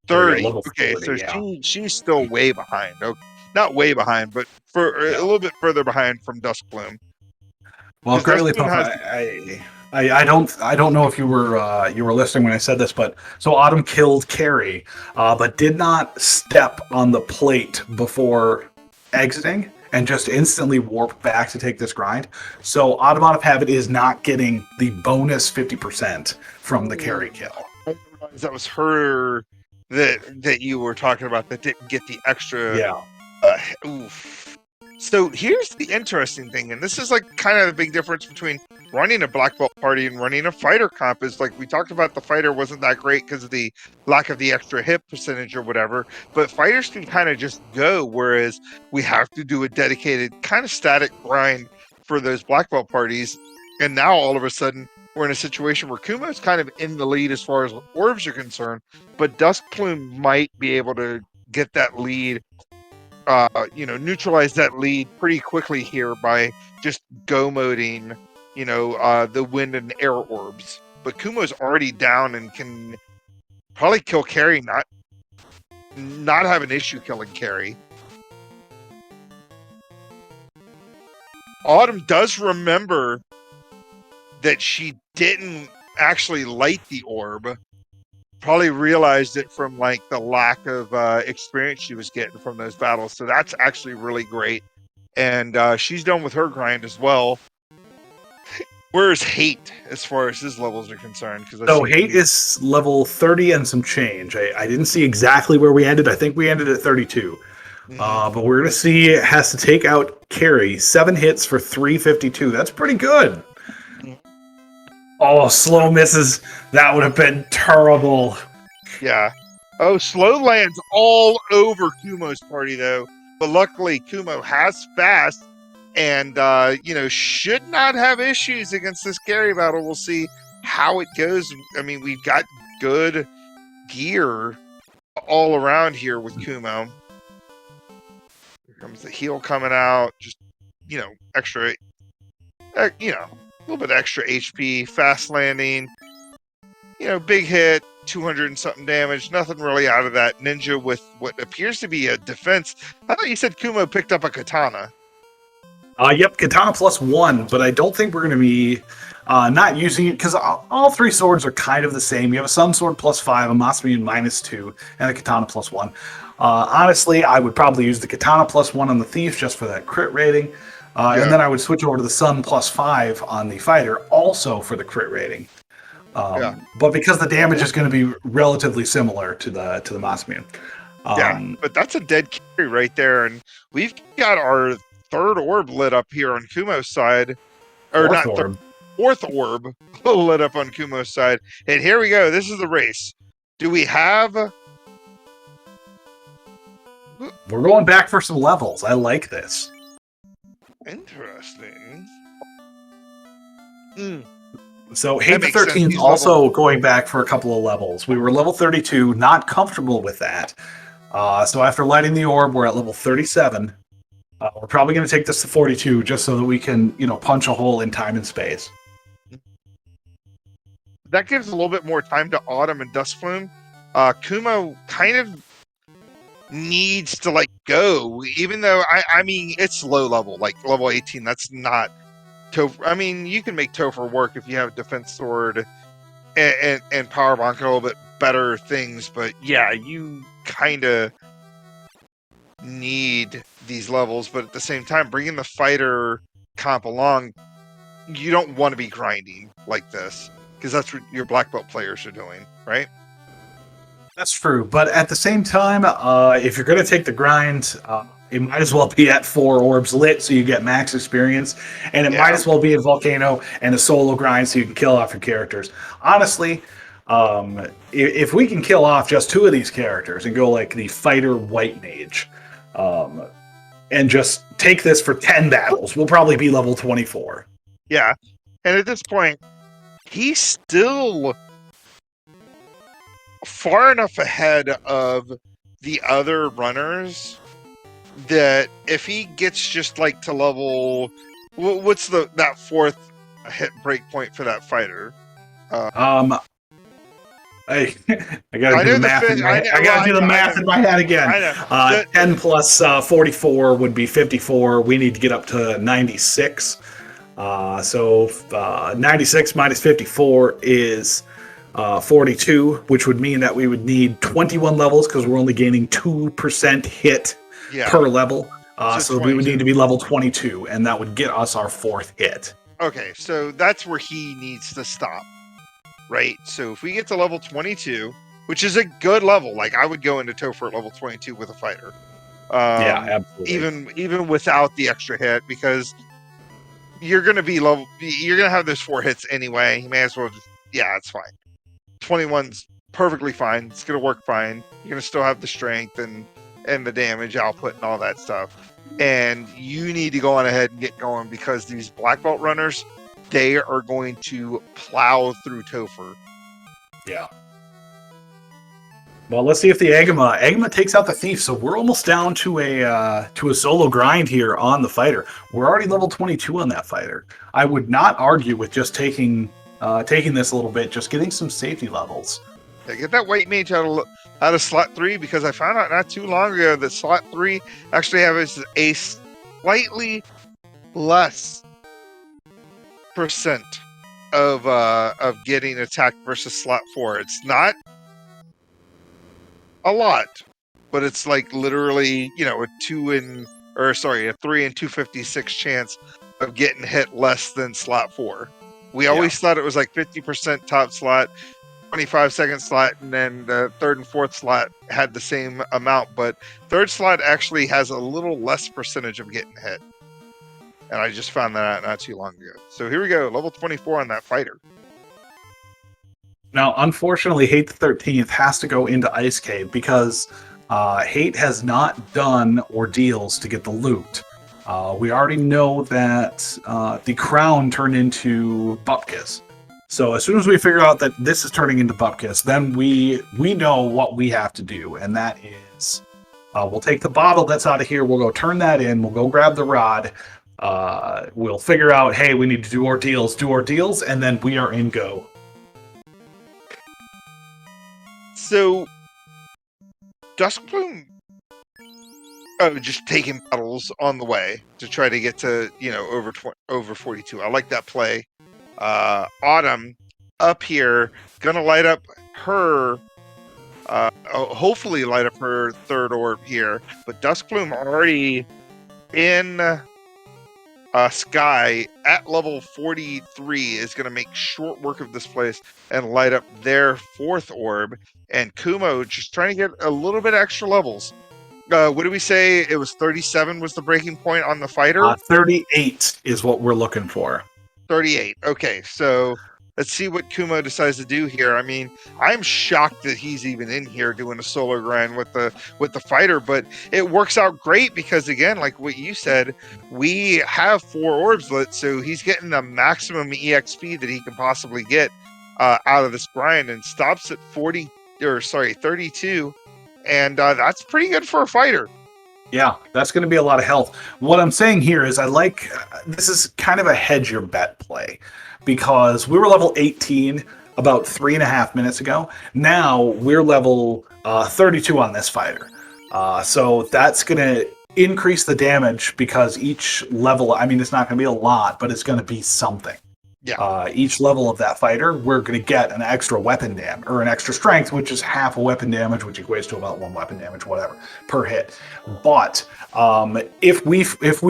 Level 30. Okay, 40, so yeah. she's still way behind. Oh, not way behind, but for a little bit further behind from Duskplume. Well, Greatly Puff, has... I don't know if you were listening when I said this, but so Autumn killed Carrie, but did not step on the plate before exiting and just instantly warped back to take this grind. So Autumn out of Habit is not getting the bonus 50% from the Carrie kill. I didn't realize that was her that you were talking about that didn't get the extra. Yeah. Oof. So here's the interesting thing, and this is like kind of the big difference between running a black belt party and running a fighter comp. Is like we talked about, the fighter wasn't that great because of the lack of the extra hit percentage or whatever, but fighters can kind of just go, whereas we have to do a dedicated kind of static grind for those black belt parties. And now all of a sudden we're in a situation where Kumo's kind of in the lead as far as orbs are concerned, but Duskplume might be able to get that lead, neutralize that lead pretty quickly here by just go moding, the wind and air orbs. But Kumo's already down and can probably kill Carrie, not have an issue killing Carrie. Autumn does remember that she didn't actually light the orb. Probably realized it from like the lack of experience she was getting from those battles. So that's actually really great. And she's done with her grind as well. Where's Hate as far as his levels are concerned? So Hate is level 30 and some change. I didn't see exactly where we ended. I think we ended at 32. But we're going to see it has to take out Carrie. 7 hits for 352. That's pretty good. Oh, slow misses. That would have been terrible. Yeah. Oh, slow lands all over Kumo's party, though. But luckily, Kumo has fast and, should not have issues against this Carrie battle. We'll see how it goes. I mean, we've got good gear all around here with Kumo. Here comes the heal coming out. Just, extra, a little bit extra HP, fast landing, big hit, 200 and something damage, nothing really out of that. Ninja with what appears to be a defense. I thought you said Kumo picked up a katana. Yep, katana +1, but I don't think we're going to be not using it because all 3 swords are kind of the same. You have a Sun Sword +5, a Masamian -2, and a katana +1. Honestly, I would probably use the katana +1 on the thief just for that crit rating. And then I would switch over to the Sun +5 on the fighter, also for the crit rating. Yeah. But because the damage is going to be relatively similar to the Mossman. Yeah, but that's a dead carry right there, and we've got our third orb lit up here on Kumo's side, or Fourth not third, orb. fourth orb lit up on Kumo's side, and here we go. This is the race. Do we have? We're going back for some levels. I like this. Interesting. Mm, So that Hate the makes sense. 13th He's level. also going back for a couple of levels. We were level 32, not comfortable with that. So after lighting the orb, we're at level 37. We're probably going to take this to 42 just so that we can, punch a hole in time and space. That gives a little bit more time to Autumn and Duskflume. Kumo kind of needs to like go, even though I mean it's low level, like level 18. That's not Topher. I mean, you can make Topher work if you have Defense Sword and Power Bonk and a little bit better things, but yeah, you kind of need these levels. But at the same time, bringing the fighter comp along, you don't want to be grinding like this because that's what your black belt players are doing, right? That's true, but at the same time, if you're going to take the grind, it might as well be at 4 orbs lit so you get max experience, and it might Yeah. as well be a Volcano and a solo grind so you can kill off your characters. Honestly, if we can kill off just 2 of these characters and go like the fighter white mage, and just take this for 10 battles, we'll probably be level 24. Yeah. And at this point, he's still far enough ahead of the other runners that if he gets just like to level, what's that fourth hit break point for that fighter? I I gotta I do the know the math in fifth. my head. I gotta do the math in my head again. I know. 10 plus 44 would be 54. We need to get up to 96. So 96 minus 54 is 42, which would mean that we would need 21 levels because we're only gaining 2% hit per level. So we would need to be level 22, and that would get us our 4th hit. Okay, so that's where he needs to stop, right? So if we get to level 22, which is a good level, like I would go into Topher at level 22 with a fighter. Yeah, absolutely. Even without the extra hit, because you're gonna be level, you're gonna have those 4 hits anyway. You may as well just, yeah, it's fine. 21's perfectly fine. It's gonna work fine. You're gonna still have the strength and the damage output and all that stuff. And you need to go on ahead and get going because these black belt runners, they are going to plow through Topher. Yeah. Well, let's see if the Agama takes out the thief. So we're almost down to a solo grind here on the fighter. We're already level 22 on that fighter. I would not argue with just taking this a little bit, just getting some safety levels. Yeah, get that white mage out of slot 3 because I found out not too long ago that slot 3 actually has a slightly less percent of getting attacked versus slot 4. It's not a lot, but it's like literally, a 3 in 256 chance of getting hit less than slot 4. We always thought it was like 50% top slot, 25 second slot, and then the third and fourth slot had the same amount, but third slot actually has a little less percentage of getting hit. And I just found that out not too long ago. So here we go, level 24 on that fighter. Now, unfortunately, Hate the 13th has to go into Ice Cave because Hate has not done Ordeals to get the loot. We already know that the crown turned into Bupkis. So as soon as we figure out that this is turning into Bupkis, then we know what we have to do, and that is we'll take the bottle that's out of here, we'll go turn that in, we'll go grab the rod, we'll figure out, hey, we need to do Ordeals, and then we are in go. So, Duskbloom just taking battles on the way to try to get to, over 42. I like that play. Autumn up here, gonna light up her, hopefully light up her third orb here, but Duskbloom already in Sky at level 43 is going to make short work of this place and light up their 4th orb. And Kumo just trying to get a little bit extra levels. What did we say? It was 37 was the breaking point on the fighter? 38 is what we're looking for. 38. Okay, so let's see what Kumo decides to do here. I mean, I'm shocked that he's even in here doing a solo grind with the fighter, but it works out great because again, like what you said, we have 4 orbs lit, so he's getting the maximum EXP that he can possibly get out of this grind, and stops at 32, and that's pretty good for a fighter. Yeah, that's going to be a lot of health. What I'm saying here is this is kind of a hedge your bet play, because we were level 18 about 3.5 minutes ago. Now we're level 32 on this fighter. So that's going to increase the damage, because each level, I mean, it's not going to be a lot, but it's going to be something. Yeah. Each level of that fighter, we're going to get an extra weapon damage, or an extra strength, which is half a weapon damage, which equates to about 1 weapon damage, whatever, per hit. But if we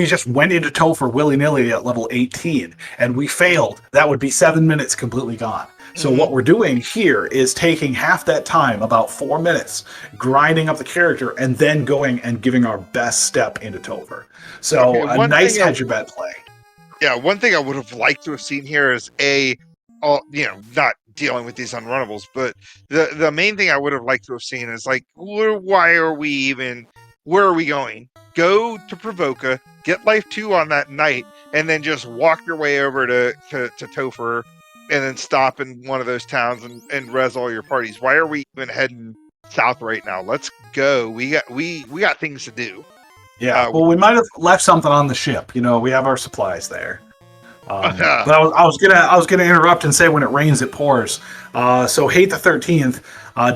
just went into Topher willy-nilly at level 18 and we failed, that would be 7 minutes completely gone. So what we're doing here is taking half that time, about 4 minutes, grinding up the character, and then going and giving our best step into Topher. So Okay, a nice hedge your bet play. Yeah, one thing I would have liked to have seen here is not dealing with these unrunnables, but the main thing I would have liked to have seen is like, where are we going? Go to Provoca, get Life 2 on that night, and then just walk your way over to Topher, and then stop in one of those towns and res all your parties. Why are we even heading south right now? Let's go. We got things to do. Yeah, well, we might have left something on the ship. You know, we have our supplies there. But I was gonna interrupt and say, when it rains, it pours. So Hate the 13th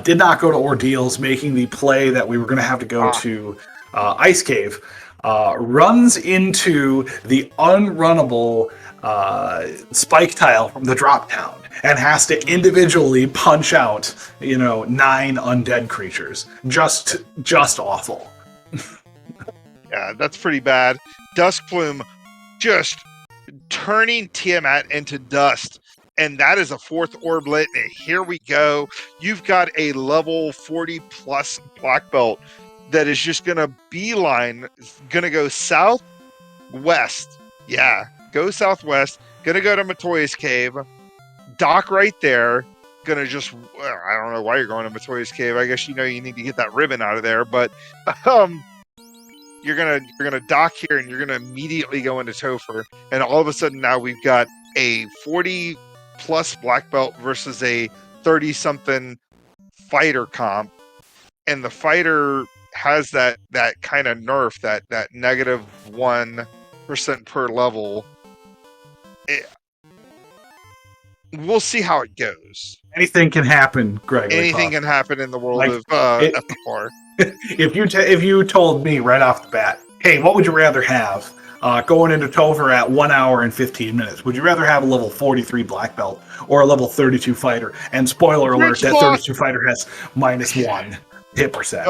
did not go to Ordeals, making the play that we were gonna have to go to Ice Cave. Runs into the unrunnable spike tile from the drop down, and has to individually punch out 9 undead creatures. Just awful. Yeah, that's pretty bad. Duskplume just turning Tiamat into dust, and that is a 4th orb lit, and here we go. You've got a level 40 plus black belt that is just gonna gonna go southwest. Yeah, go southwest, gonna go to Matoya's Cave, dock right there, gonna just, I don't know why you're going to Matoya's Cave. I guess you need to get that ribbon out of there, but you're gonna dock here, and you're gonna immediately go into Topher, and all of a sudden now we've got a 40 plus black belt versus a 30 something fighter comp, and the fighter has that kind of nerf, that -1% per level. We'll see how it goes. Anything can happen, Greg. Anything can happen in the world of FFR. If you told me right off the bat, hey, what would you rather have going into Topher at 1 hour and 15 minutes? Would you rather have a level 43 black belt or a level 32 fighter? And spoiler alert, that 32 fighter has -1 hit percent.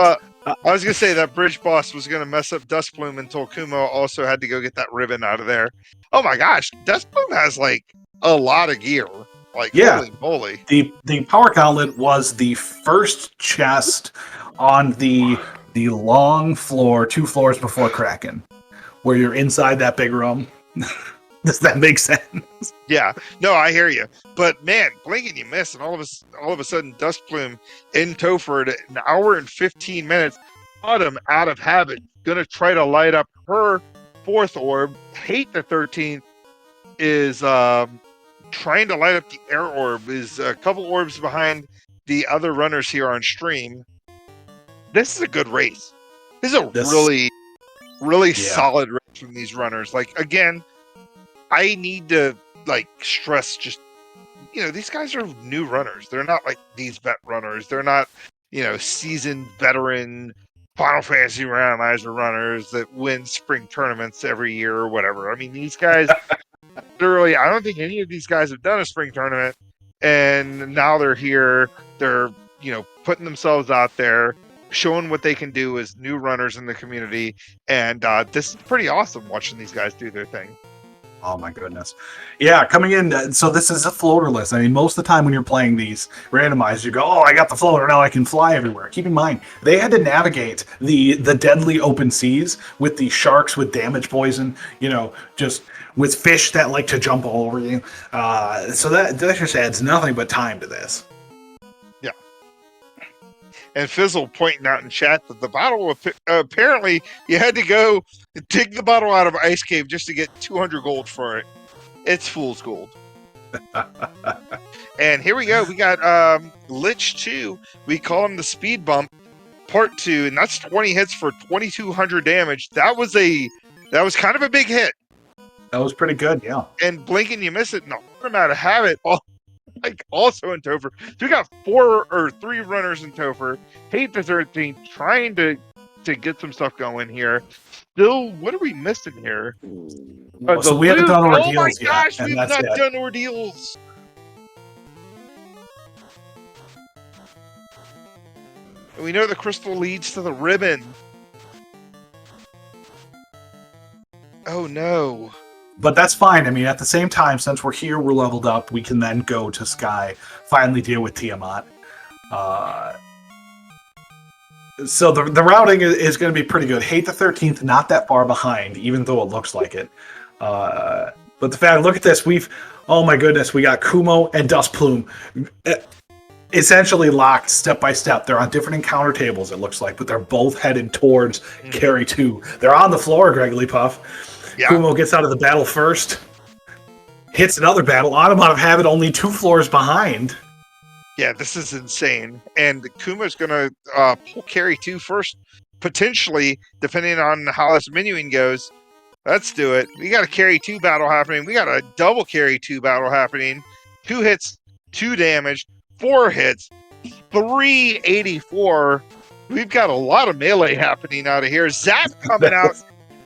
I was gonna say that bridge boss was gonna mess up Duskplume until Kumo also had to go get that ribbon out of there. Oh my gosh, Duskplume has like a lot of gear. Like, yeah, holy moly. The power gauntlet was the first chest on the long floor, 2 floors before Kraken, where you're inside that big room. Does that make sense? Yeah, no, I hear you. But man, blink and you miss, and all of a sudden, Duskplume in Topher at 1 hour and 15 minutes. Autumn, out of habit, gonna try to light up her 4th orb. Hate the 13th is trying to light up the air orb. Is a couple orbs behind the other runners here on stream. This is a good race. This is a really solid race from these runners. Like, again, I need to stress just, these guys are new runners. They're not like these vet runners. They're not, seasoned veteran Final Fantasy Randomizer runners that win spring tournaments every year or whatever. I mean, these guys, literally, I don't think any of these guys have done a spring tournament, and now they're here. They're, putting themselves out there, showing what they can do as new runners in the community, and this is pretty awesome watching these guys do their thing. Oh my goodness. Yeah, coming in. So this is a floaterless. I mean, most of the time when you're playing these randomized, you go, "Oh, I got the floater now. I can fly everywhere." Keep in mind, they had to navigate the deadly open seas with the sharks with damage poison. Just with fish that like to jump all over you. So that just adds nothing but time to this. Yeah. And Fizzle pointing out in chat that the bottle apparently you had to go dig the bottle out of Ice Cave just to get 200 gold for it. It's fool's gold. And here we go. We got Lich 2. We call him the Speed Bump Part 2, and that's 20 hits for 2,200 damage. That was kind of a big hit. That was pretty good, yeah. And blink and you miss it. No, out of habit. Also in Topher. So we got 4 or 3 runners in Topher. Hate the 13th, trying to get some stuff going here. Still, what are we missing here? So we haven't done Ordeals yet. Oh my gosh, yet, we've not done Ordeals. We know the crystal leads to the ribbon. Oh no. But that's fine. I mean, at the same time, since we're here, we're leveled up, we can then go to Sky, finally deal with Tiamat. So the routing is going to be pretty good. Hate the 13th, not that far behind, even though it looks like it. But the fact, look at this. Oh my goodness, we got Kumo and Dust Plume essentially locked step by step. They're on different encounter tables, it looks like, but they're both headed towards Carry 2. They're on the floor, Gregory Puff. Yeah. Kumo gets out of the battle first, hits another battle. Automat of Habit only 2 floors behind. Yeah, this is insane. And Kuma's going to pull Carry 2 first, potentially, depending on how this menuing goes. Let's do it. We got a Carry 2 battle happening. We got a double Carry 2 battle happening. 2 hits, 2 damage, 4 hits, 384. We've got a lot of melee happening out of here. Zap coming out,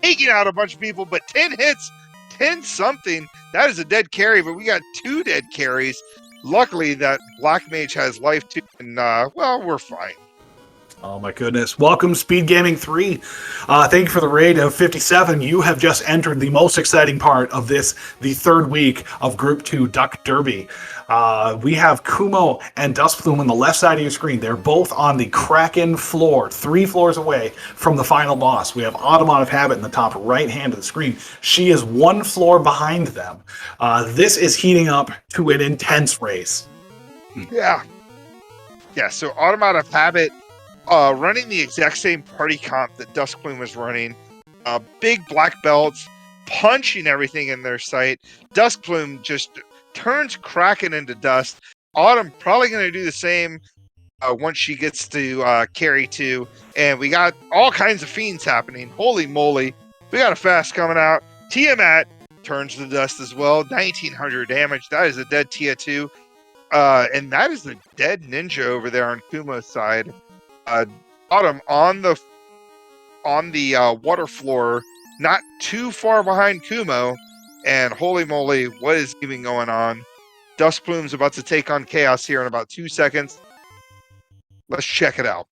taking out a bunch of people, but 10 hits, 10 something. That is a dead carry, but we got 2 dead carries. Luckily, that Black Mage has life too, and well, we're fine. Oh my goodness. Welcome, SpeedGaming 3. Thank you for the raid of 57. You have just entered the most exciting part of this, the 3rd week of Group 2 Duck Derby. We have Kumo and Dust Plume on the left side of your screen. They're both on the Kraken floor, 3 floors away from the final boss. We have Automat of Habit in the top right hand of the screen. She is 1 floor behind them. This is heating up to an intense race. Yeah. Yeah, so Automat of Habit running the exact same party comp that Dusk Plume was running. Big black belts, punching everything in their sight. Dusk Plume just turns Kraken into dust. Autumn probably going to do the same once she gets to Carry 2. And we got all kinds of fiends happening. Holy moly. We got a fast coming out. Tiamat turns to dust as well. 1,900 damage. That is a dead Tia 2. And that is the dead ninja over there on Kumo's side. Autumn on the water floor, not too far behind Kumo, and holy moly, what is even going on? Dust Plume's about to take on Chaos here in about 2 seconds. Let's check it out.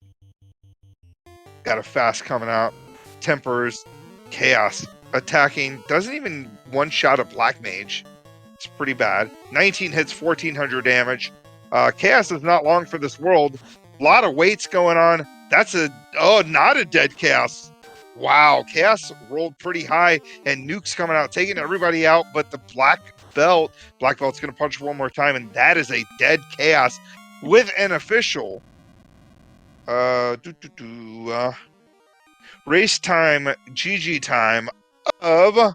Got a fast coming out. Tempers, Chaos attacking. Doesn't even one-shot a Black Mage. It's pretty bad. 19 hits, 1,400 damage. Chaos is not long for this world. A lot of weights going on. That's not a dead Chaos. Wow, Chaos rolled pretty high, and Nuke's coming out, taking everybody out, but the Black Belt's going to punch 1 more time, and that is a dead Chaos with an official. Race time, GG time of...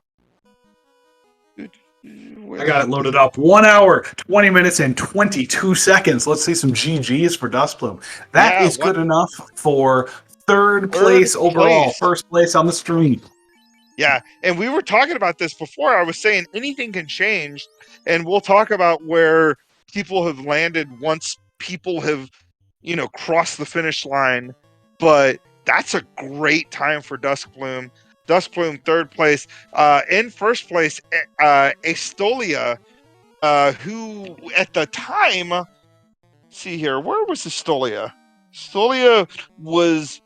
I got it loaded up. 1 hour, 20 minutes, and 22 seconds. Let's see some GGs for Dust Plume. That is good enough for third place overall. First place on the stream. Yeah, and we were talking about this before. I was saying anything can change, and we'll talk about where people have landed once people have, crossed the finish line. But that's a great time for Dusk Plume. Dust Plume, 3rd place. In 1st place, Estolia, who at the time, let's see here, where was Estolia? Estolia was,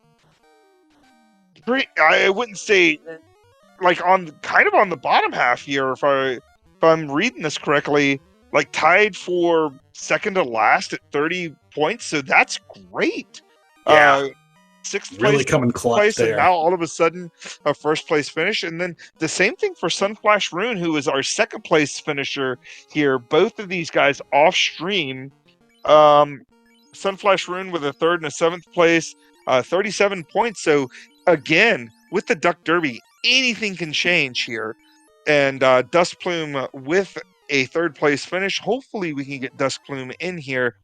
I wouldn't say like on kind of on the bottom half here, if I'm reading this correctly, like tied for second to last at 30 points. So that's great. Yeah, Sixth really place, coming clutch place, and there. now all of a sudden a first place finish. And then the same thing for Sunflash Rune, who is our second place finisher here. Both of these guys off stream. Um, Sunflash Rune with a third and a seventh place, 37 points. So again, with the Duck Derby, anything can change here. And Dust Plume with a third place finish. Hopefully, we can get Dust Plume in here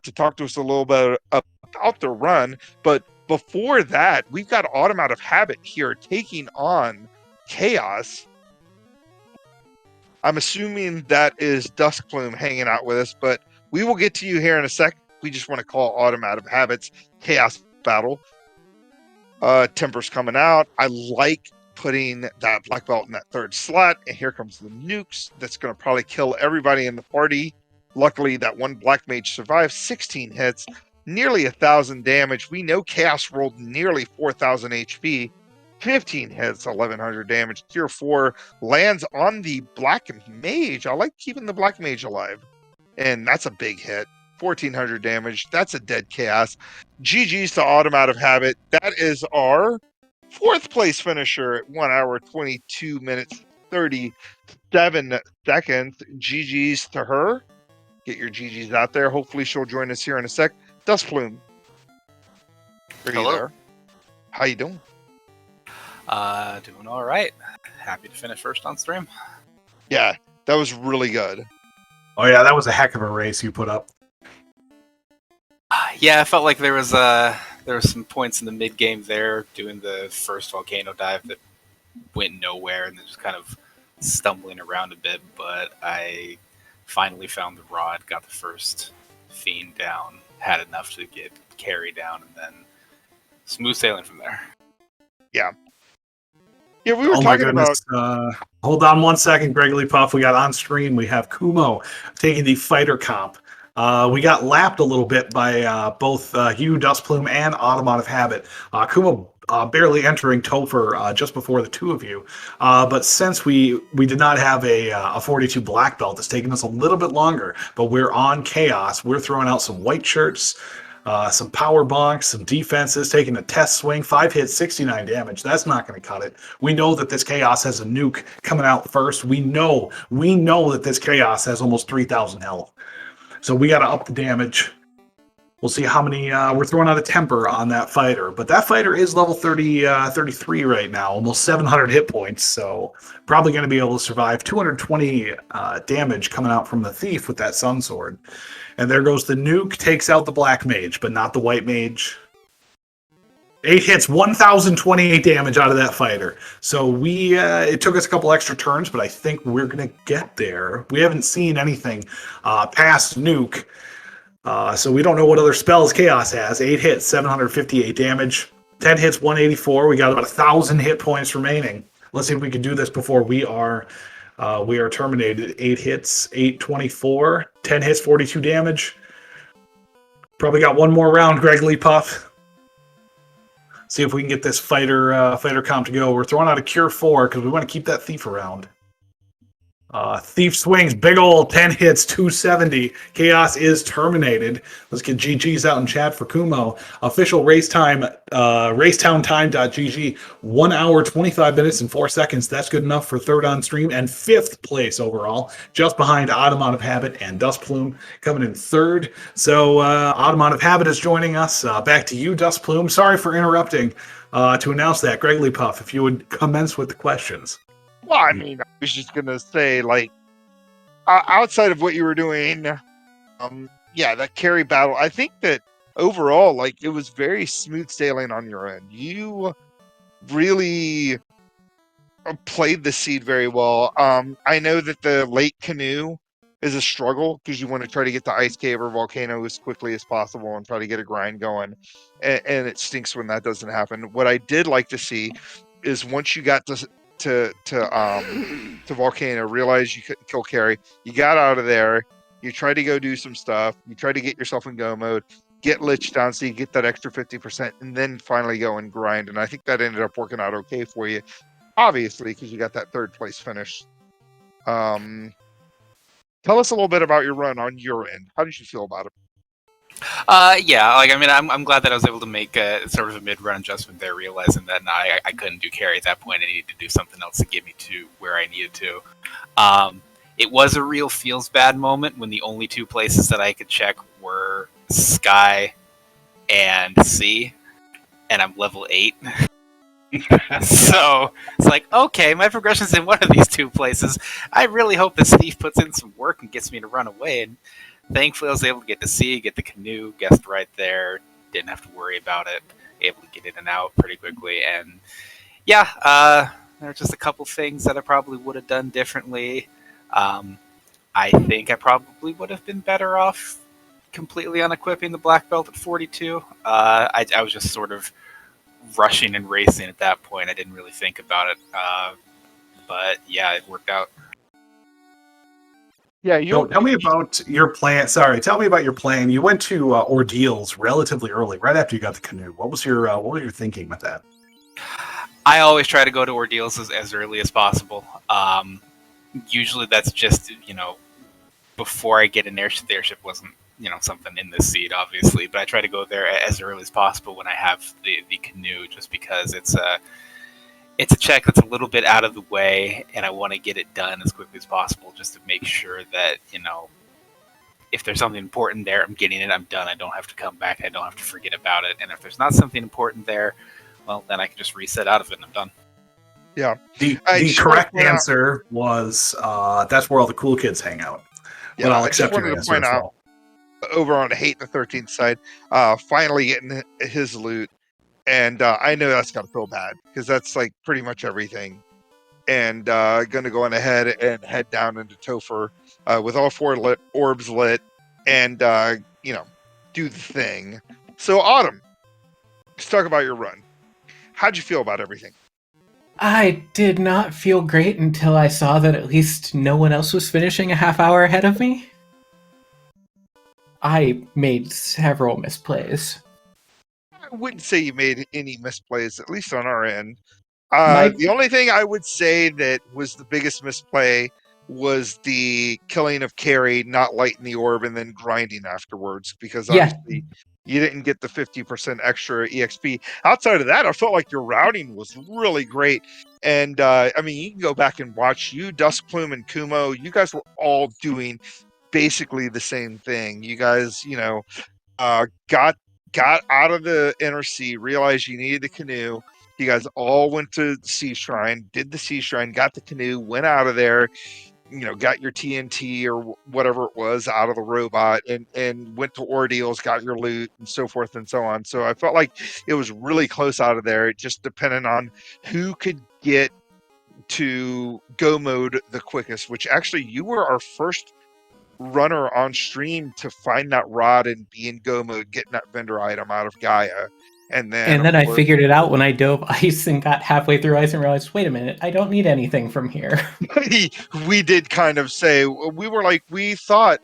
to talk to us a little bit about the run. But before that, we've got Autumn Out of Habit here taking on Chaos. I'm assuming that is Dusk Plume hanging out with us, but we will get to you here in a sec. We just want to call Autumn Out of Habit's Chaos Battle. Timber's coming out. I like putting that black belt in that third slot, and here comes the nukes. That's going to probably kill everybody in the party. Luckily, that one black mage survived. 16 hits, nearly 1,000 damage. We know Chaos rolled nearly 4,000 HP. 15 hits, 1,100 damage. Tier 4 lands on the black mage. I like keeping the black mage alive, and that's a big hit. 1,400 damage. That's a dead Chaos. GG's to Autumn Out of Habit. That is our fourth place finisher at 1 hour, 22 minutes, 37 seconds. GG's to her. Get your GG's out there. Hopefully she'll join us here in a sec. Dust Plume. Are you there? How you doing? Doing all right. Happy to finish first on stream. Yeah, that was really good. Oh yeah, that was a heck of a race you put up. Yeah, I felt like there was some points in the mid game there doing the first volcano dive that went nowhere and then just kind of stumbling around a bit, but I finally found the rod, got the first Fiend down, had enough to get carry down, and then smooth sailing from there. Yeah. Yeah, we were Oh my talking goodness. Hold on one second, Gregory Puff. We got on stream. We have Kumo taking the fighter comp. We got lapped a little bit by both you, Dust Plume, and Autumn Out of Habit. Kumo barely entering Topher just before the two of you. But since we did not have a 42 black belt, it's taken us a little bit longer. But we're on Chaos. We're throwing out some white shirts. Some power bonks, some defenses, taking a test swing, 5 hits, 69 damage. That's not going to cut it. We know that this Chaos has a nuke coming out first. We know that this Chaos has almost 3,000 health. So we got to up the damage. We'll see how many we're throwing out a temper on that fighter. But that fighter is level 33 right now, almost 700 hit points. So probably going to be able to survive 220 damage coming out from the thief with that sun sword. And there goes the nuke, takes out the black mage, but not the white mage. 8 hits, 1,028 damage out of that fighter. So it took us a couple extra turns, but I think we're going to get there. We haven't seen anything past nuke. So we don't know what other spells Chaos has. 8 hits, 758 damage. 10 hits, 184. We got about 1,000 hit points remaining. Let's see if we can do this before we are terminated. 8 hits, 824. 10 hits, 42 damage. Probably got one more round, Gregory Puff. See if we can get this fighter comp to go. We're throwing out a Cure 4 because we want to keep that thief around. Thief swings, big old 10 hits, 270. Chaos is terminated. Let's get GG's out in chat for Kumo. Official race time, racetowntime.gg, 1 hour, 25 minutes, and 4 seconds. That's good enough for third on stream and fifth place overall, just behind Autumn Out of Habit and Dust Plume coming in third. So Autumn Out of Habit is joining us. Back to you, Dust Plume. Sorry for interrupting to announce that. Gregory Puff, if you would commence with the questions. Well, I mean, I was just gonna say, like, outside of what you were doing, yeah, that carry battle. I think that overall, like, it was very smooth sailing on your end. You really played the seed very well. I know that the late canoe is a struggle because you want to try to get the ice cave or volcano as quickly as possible and try to get a grind going, and it stinks when that doesn't happen. What I did like to see is once you got to volcano, realize you couldn't kill carry, you got out of there, you tried to go do some stuff, you tried to get yourself in go mode, get lich down so you get that extra 50%, and then finally go and grind. And I think that ended up working out okay for you. obviously, because you got that third place finish. Tell us a little bit about your run on your end. How did you feel about it? Yeah, like I mean, I'm glad that I was able to make a sort of a mid-run adjustment there, realizing that I couldn't do carry at that point. I needed to do something else to get me to where I needed to. It was a real feels bad moment when the only two places that I could check were Sky and Sea, and I'm level 8. So it's like, okay, my progression's in one of these two places. I really hope that Steve puts in some work and gets me to run away. And thankfully, I was able to get to Sea, get the canoe, guessed right there. Didn't have to worry about it. Able to get in and out pretty quickly. And yeah, there are just a couple things that I probably would have done differently. I think I probably would have been better off completely unequipping the black belt at 42. I was just sort of rushing and racing at that point. I didn't really think about it. But yeah, it worked out. Yeah, So tell me about your plan. Sorry, tell me about your plan. You went to Ordeals relatively early, right after you got the canoe. What was your thinking with that? I always try to go to Ordeals as early as possible. Usually that's just, before I get an airship. The airship wasn't, something in this seed, obviously, but I try to go there as early as possible when I have the canoe, just because it's a check that's a little bit out of the way, and I want to get it done as quickly as possible, just to make sure that, if there's something important there, I'm getting it, I'm done. I don't have to come back. I don't have to forget about it. And if there's not something important there, well, then I can just reset out of it and I'm done. Yeah. The correct answer was that's where all the cool kids hang out. Yeah, but I'll I accept just your wanted to answer point as out, well. over on Hate the 13th side, finally getting his loot. And I know that's got to feel bad, because that's like pretty much everything. And going to go on ahead and head down into Topher with all 4 orbs lit and, do the thing. So, Autumn, let's talk about your run. How'd you feel about everything? I did not feel great until I saw that at least no one else was finishing a half hour ahead of me. I made several misplays. I wouldn't say you made any misplays, at least on our end. My- The only thing I would say that was the biggest misplay was the killing of Carrie, not lighting the orb, and then grinding afterwards, because Yeah. obviously you didn't get the 50% extra EXP. Outside of that, I felt like your routing was really great. And I mean, you can go back and watch you, Duskplume, and Kumo. You guys were all doing basically the same thing. You guys, got out of the inner sea, realized you needed the canoe. You guys all went to Sea Shrine, did the Sea Shrine, got the canoe, went out of there, got your TNT or whatever it was out of the robot, and went to Ordeals, got your loot, and so forth and so on. So I felt like it was really close out of there. It just depended on who could get to go mode the quickest, which actually you were our first runner on stream to find that rod and be in go mode, getting that vendor item out of Gaia. And then I figured it out when I dove ice and got halfway through ice and realized, wait a minute, I don't need anything from here. we did kind of say, we thought,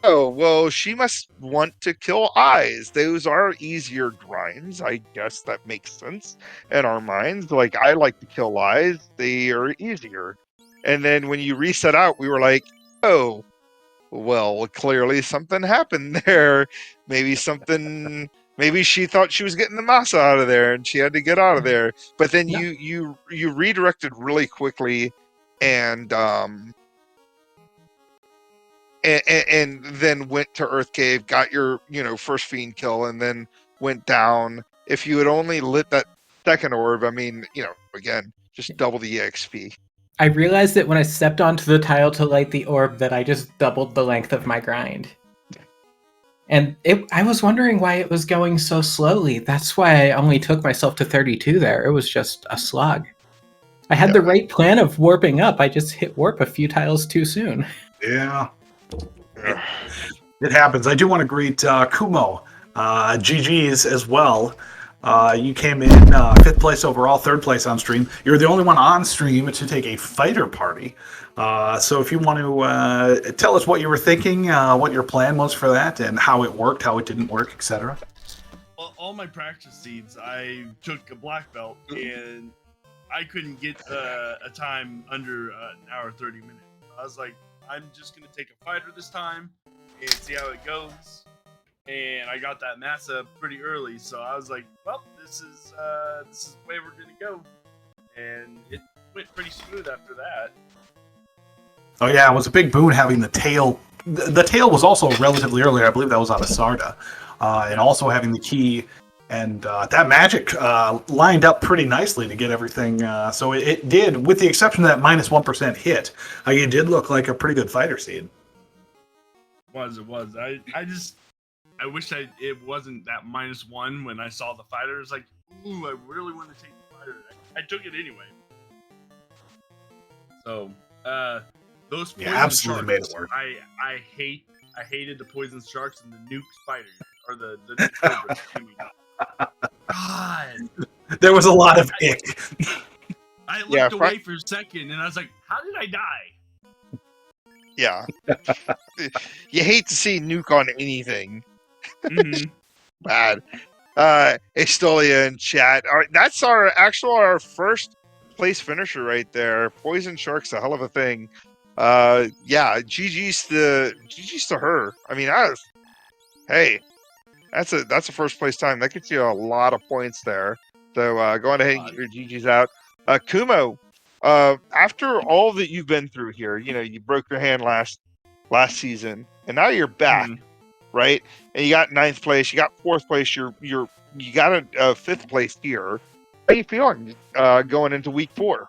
oh, well, she must want to kill eyes. Those are easier grinds. I guess that makes sense in our minds. Like, I like to kill eyes. They are easier. And then when you reset out, we were like, oh, well, clearly something happened there. Maybe she thought she was getting the massa out of there and she had to get out of there. But then No. you redirected really quickly and then went to Earth Cave, got your, first Fiend kill, and then went down. If you had only lit that second orb, I mean, again, just double the EXP. I realized that when I stepped onto the tile to light the orb that I just doubled the length of my grind. And I was wondering why it was going so slowly. That's why I only took myself to 32 there. It was just a slog. I had the right plan of warping up. I just hit warp a few tiles too soon. Yeah. It happens. I do want to greet Kumo, GG's as well. You came in 5th place overall, 3rd place on stream. You're the only one on stream to take a fighter party. So if you want to tell us what you were thinking, what your plan was for that, and how it worked, how it didn't work, etc. Well, all my practice seeds, I took a black belt, and I couldn't get a time under an hour 30 minutes. I was like, I'm just gonna take a fighter this time and see how it goes. And I got that massa pretty early, so I was like, well, this is the way we're gonna go. And it went pretty smooth after that. Oh yeah, it was a big boon having the tail. The tail was also relatively early. I believe that was out of Sarda, and also having the key and that magic lined up pretty nicely to get everything. So it did, with the exception of that -1% hit, it did look like a pretty good fighter seed. It was. I wish it wasn't that -1 when I saw the fighter. It's like, ooh, I really want to take the fighter. I took it anyway. So, those poison absolutely sharks, made it work. I hated the poison sharks and the nuke spiders, or the nuke cobras. God, There was a lot of ick. I looked away for a second and I was like, how did I die? Yeah. You hate to see nuke on anything. Mm-hmm. Bad. Estolia in chat. All right, that's our first place finisher right there. Poison Shark's a hell of a thing. Yeah, GG's to her. I mean, hey, that's a first place time. That gets you a lot of points there. So go on ahead and get your GG's out. Kumo, after all that you've been through here, you broke your hand last season, and now you're back, right? And you got 9th place, you got 4th place, you got a 5th place here. How you feeling going into week 4?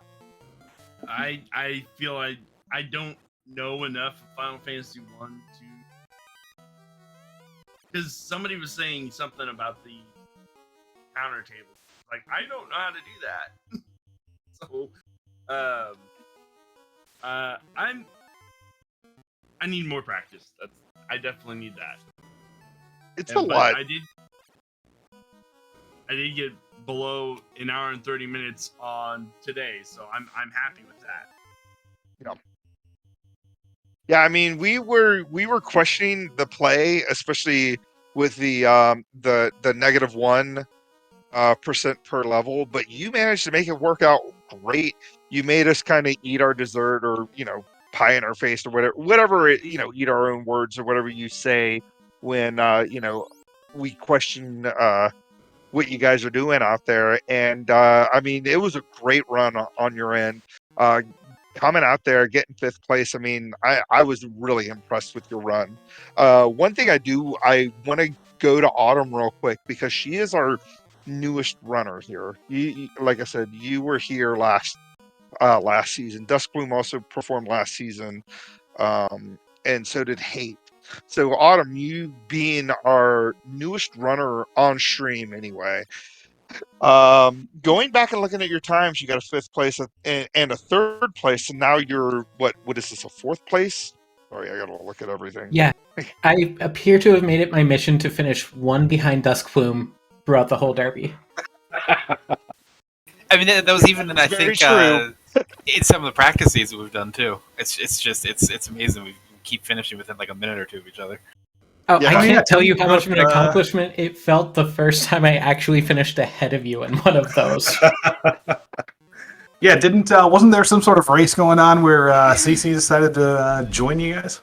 I feel I don't know enough of Final Fantasy 1 to, because somebody was saying something about the counter table. Like, I don't know how to do that. So, I need more practice. I definitely need that. It's a lot. I did get below an hour and 30 minutes on today, so I'm happy with that. Yeah, I mean, we were questioning the play, especially with the -1% per level, but you managed to make it work out great. You made us kind of eat our dessert, or pie in our face, or whatever eat our own words, or whatever you say when we question what you guys are doing out there. And I mean, it was a great run on your end. Coming out there, getting 5th place. I mean, I was really impressed with your run. One thing I want to go to Autumn real quick, because she is our newest runner here. You like I said, you were here last season. Duskbloom also performed last season, and so did Hate. So Autumn, you being our newest runner on stream anyway, going back and looking at your times, you got a 5th place and a 3rd place, and now you're what is this, a 4th place? Sorry, I gotta look at everything. Yeah, I appear to have made it my mission to finish one behind Duskbloom throughout the whole derby. I mean, that was even, I Very think, true. in some of the practice seeds that we've done too. It's amazing. We keep finishing within like a minute or two of each other. Oh, Yeah. I can't tell you how much of an accomplishment it felt the first time I actually finished ahead of you in one of those. Yeah, wasn't there some sort of race going on where CC decided to join you guys?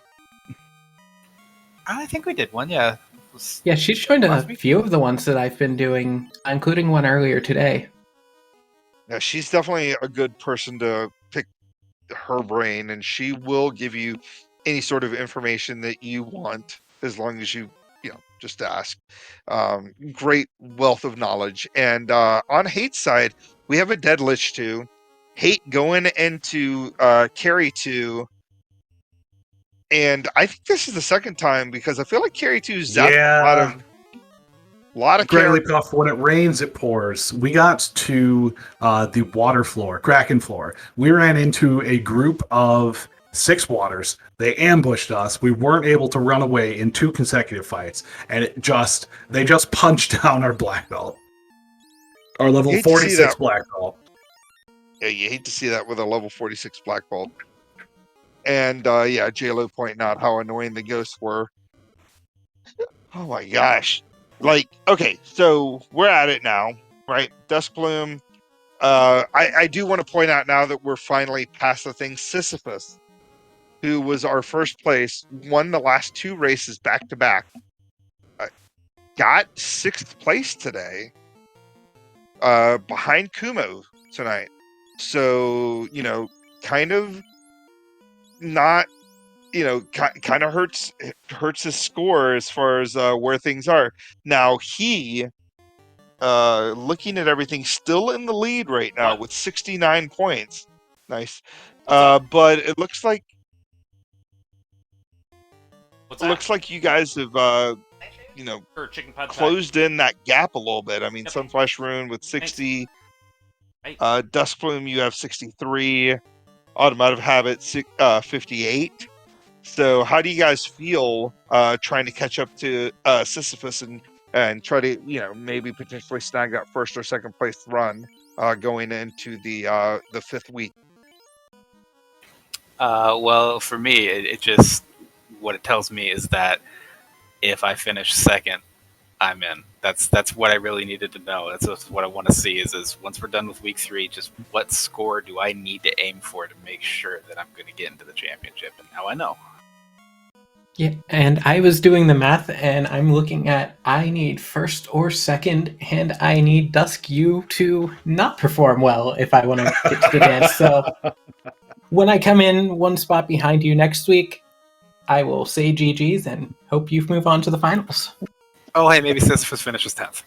I think we did one, yeah. Yeah, she's joined a few of the ones that I've been doing, including one earlier today. Yeah, she's definitely a good person to pick her brain, and she will give you any sort of information that you want, as long as you just ask. Great wealth of knowledge. And on Hate's side, we have a dead lich too. Hate going into carry 2, and I think this is the second time, because I feel like carry 2 zapped a lot of Greatly Puff, when it rains, it pours. We got to the water floor, Kraken floor. We ran into a group of 6 waters. They ambushed us. We weren't able to run away in 2 consecutive fights, and they just punched down our black belt. Our level 46 black belt. Yeah, you hate to see that with a level 46 black belt. And yeah, JLo pointing out how annoying the ghosts were. Oh my gosh. Like, okay, so we're at it now, right? Duskbloom, I do want to point out now that we're finally past the thing. Sisyphus, who was our first place, won the last 2 races back to back. Got 6th place today, behind Kumo tonight. So, kind of not, kind of hurts his score as far as where things are. Now he, looking at everything, still in the lead right now with 69 points. Nice. But it looks like you guys have closed in that gap a little bit. I mean, Sunflash Rune with 60, Duskbloom, you have 63, Automotive Habit 58. So how do you guys feel trying to catch up to Sisyphus and try to maybe potentially snag that first or second place run going into the 5th week? Well, for me, it just what it tells me is that if I finish second, I'm in. That's what I really needed to know. That's what I want to see is once we're done with week 3, just what score do I need to aim for to make sure that I'm going to get into the championship? And now I know. Yeah, and I was doing the math, and I'm looking at I need first or second, and I need Dusk U to not perform well if I want to get to the dance. So when I come in one spot behind you next week, I will say GG's and hope you move on to the finals. Oh, hey, maybe Sisyphus finishes 10th.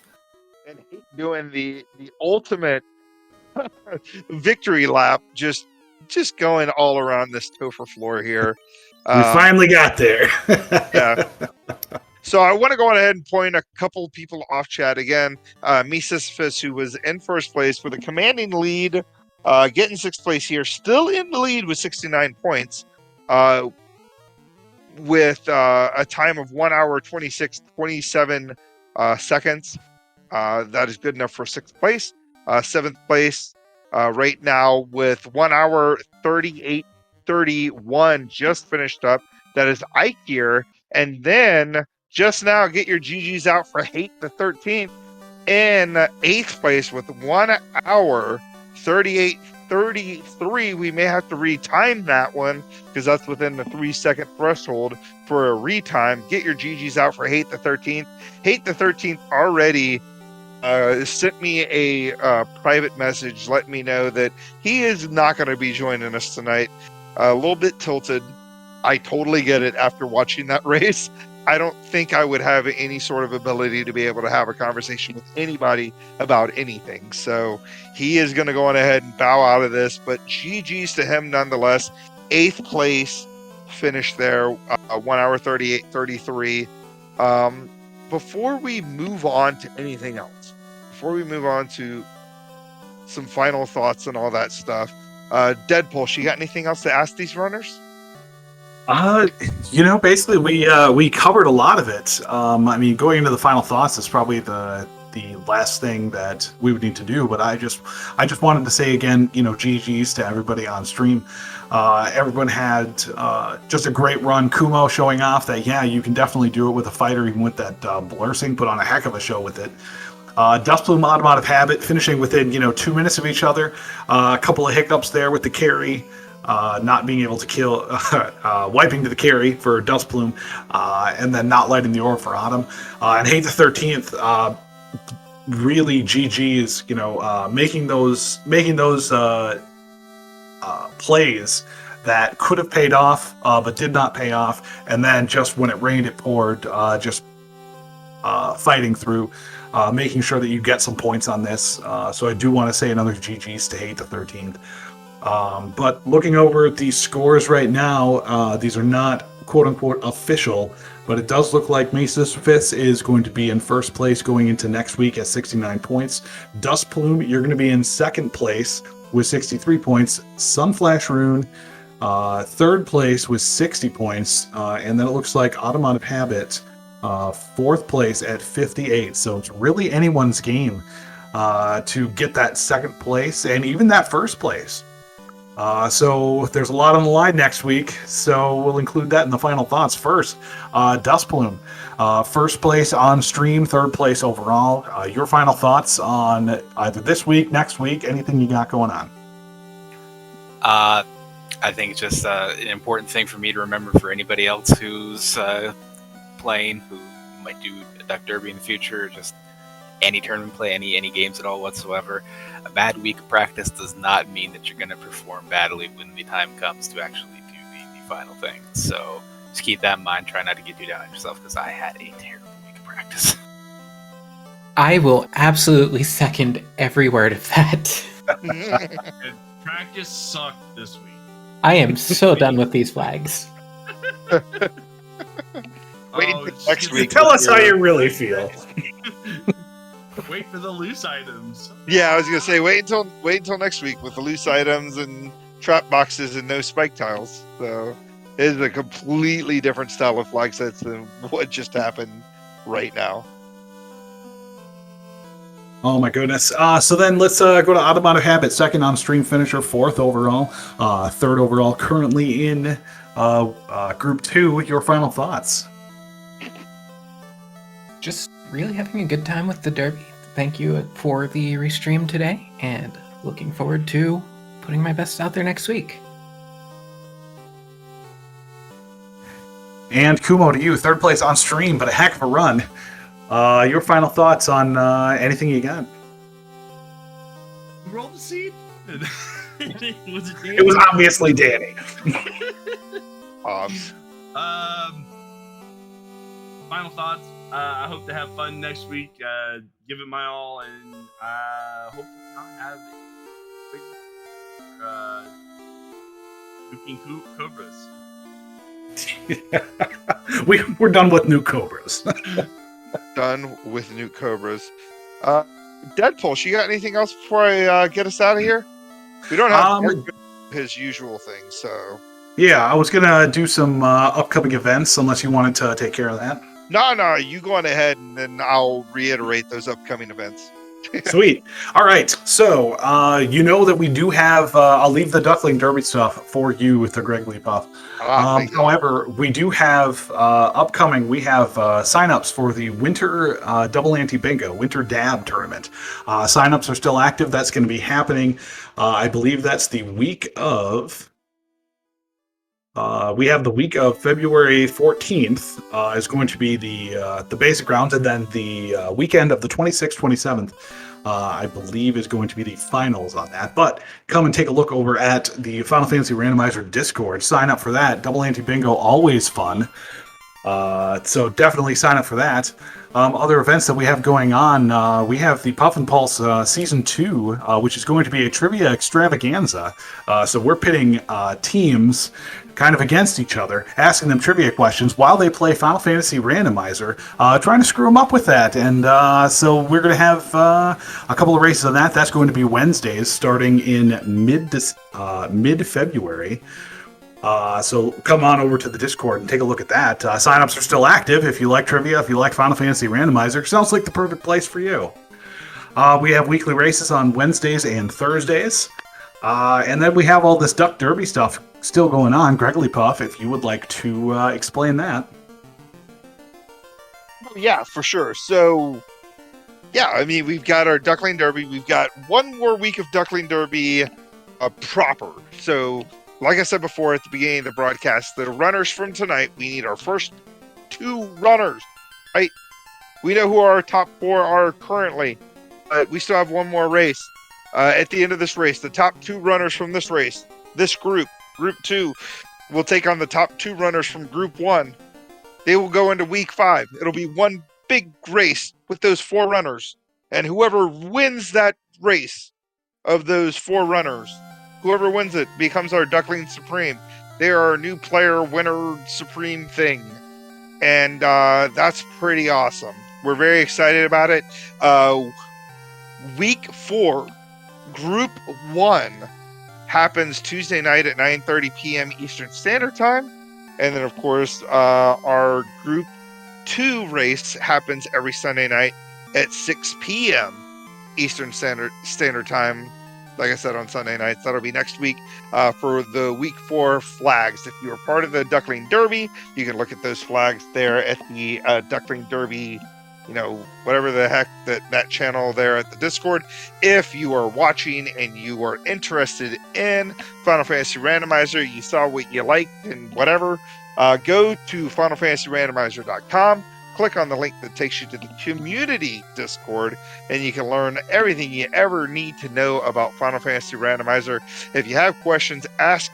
And doing the ultimate victory lap, just going all around this Topher floor here. We finally got there. Yeah. So I want to go ahead and point a couple people off chat again. Sisyphus, who was in first place with a commanding lead, getting 6th place here, still in the lead with 69 points, with a time of 1 hour 27 seconds. That is good enough for 6th place. 7th place right now with 1 hour 38:31 just finished up. That is Ike here. And then just now, get your GGs out for Hate the 13th in 8th place with 1 hour 38:33. We may have to retime that one because that's within the 3-second threshold for a retime. Get your GGs out for Hate the 13th. Hate the 13th already sent me a private message letting me know that he is not going to be joining us tonight. A little bit tilted. I totally get it after watching that race. I don't think I would have any sort of ability to be able to have a conversation with anybody about anything. So he is going to go on ahead and bow out of this, but GG's to him nonetheless. 8th place finish there, 1 hour 38:33. Before we move on to anything else, before we move on to some final thoughts and all that stuff, Deadpool, you got anything else to ask these runners? Basically we covered a lot of it. I mean, going into the final thoughts is probably the last thing that we would need to do, but I just wanted to say again, GG's to everybody on stream. Everyone had just a great run. Kumo showing off that, you can definitely do it with a fighter, even with that Blursing, put on a heck of a show with it. Duskbloom, Automotive Habit, finishing within 2 minutes of each other. A couple of hiccups there with the carry. Not being able to kill, wiping to the carry for Duskbloom, and then not lighting the orb for Autumn. And Hate the 13th, really GG's, making those plays that could have paid off, but did not pay off. And then just when it rained, it poured, just fighting through, making sure that you get some points on this. So I do want to say another GG's to Hate the 13th. But looking over at these scores right now, these are not quote-unquote official, but it does look like Sisyphus is going to be in first place going into next week at 69 points. Duskbloom, you're going to be in second place with 63 points. Sunflash Rune, third place with 60 points. And then it looks like Automotive Habit, fourth place at 58. So it's really anyone's game to get that second place and even that first place. So there's a lot on the line next week, so we'll include that in the final thoughts. First, Dust Plume, first place on stream, third place overall. Your final thoughts on either this week, next week, anything you got going on? I think it's just an important thing for me to remember for anybody else who's playing, who might do a Duck Derby in the future, just any tournament play, any games at all whatsoever. A bad week of practice does not mean that you're going to perform badly when the time comes to actually do the final thing. So just keep that in mind. Try not to get too down on yourself, because I had a terrible week of practice. I will absolutely second every word of that. And practice sucked this week. I am so done with these flags. Wait just next get week. Tell us how you really feel. Wait for the loose items. Yeah, I was gonna say wait until next week with the loose items and trap boxes and no spike tiles. So it is a completely different style of flag sets than what just happened right now. Oh my goodness. So then let's go to Automatic Habit, second on stream finisher, fourth overall, third overall, currently in Group 2. Your final thoughts? Just really having a good time with the Derby. Thank you for the restream today, and looking forward to putting my best out there next week. And Kumo, to you, third place on stream, but a heck of a run. Your final thoughts on anything you got? Roll the seed. Was it Danny? It was obviously Danny. Final thoughts. I hope to have fun next week. Give it my all, and hopefully not have nuking cobras. We're done with new Cobras. Done with new Cobras. Deadpool, you got anything else before I get us out of here? We don't have his usual thing, so. Yeah, I was gonna do some upcoming events, unless you wanted to take care of that. No, you go on ahead, and then I'll reiterate those upcoming events. Sweet. All right. So, you know that we do have, I'll leave the Duckling Derby stuff for you with the Greg Leapoff. However, we do have upcoming, we have signups for the Winter Double Ante Bingo, Winter Dab Tournament. Signups are still active. That's going to be happening. I believe that's the week of. We have the week of February 14th is going to be the basic rounds, and then the weekend of the 26th, 27th, I believe, is going to be the finals on that. But come and take a look over at the Final Fantasy Randomizer Discord. Sign up for that. Double Ante Bingo, always fun. So definitely sign up for that. Other events that we have going on, we have the Puff and Pulse Season 2, which is going to be a trivia extravaganza. So we're pitting teams kind of against each other, asking them trivia questions while they play Final Fantasy Randomizer, trying to screw them up with that. And so we're going to have a couple of races on that. That's going to be Wednesdays, starting in mid-February. So come on over to the Discord and take a look at that. Signups are still active. If you like trivia, if you like Final Fantasy Randomizer, sounds like the perfect place for you. We have weekly races on Wednesdays and Thursdays. And then we have all this Duck Derby stuff still going on. Gregory Puff, if you would like to explain that. Yeah, for sure. So, yeah, I mean, we've got our Duckling Derby. We've got one more week of Duckling Derby proper. So, like I said before at the beginning of the broadcast, the runners from tonight, we need our first 2 runners, right? We know who our top 4 are currently, but we still have one more race. At the end of this race, the top 2 runners from this race, this group 2, will take on the top 2 runners from Group 1. They will go into Week 5. It'll be one big race with those 4 runners. And whoever wins that race of those 4 runners, whoever wins it becomes our Duckling Supreme. They are our new player winner supreme thing. And that's pretty awesome. We're very excited about it. Week 4, Group 1 happens Tuesday night at 9:30 p.m. Eastern Standard Time. And then, of course, our Group 2 race happens every Sunday night at 6 p.m. Eastern Standard Time. like I said, on Sunday nights. That'll be next week for the week 4 flags. If you are part of the Duckling Derby, you can look at those flags there at the Duckling Derby, whatever the heck that channel there at the Discord. If you are watching and you are interested in Final Fantasy Randomizer, you saw what you liked and whatever, go to FinalFantasyRandomizer.com. Click on the link that takes you to the community Discord, and you can learn everything you ever need to know about Final Fantasy Randomizer. If you have questions, ask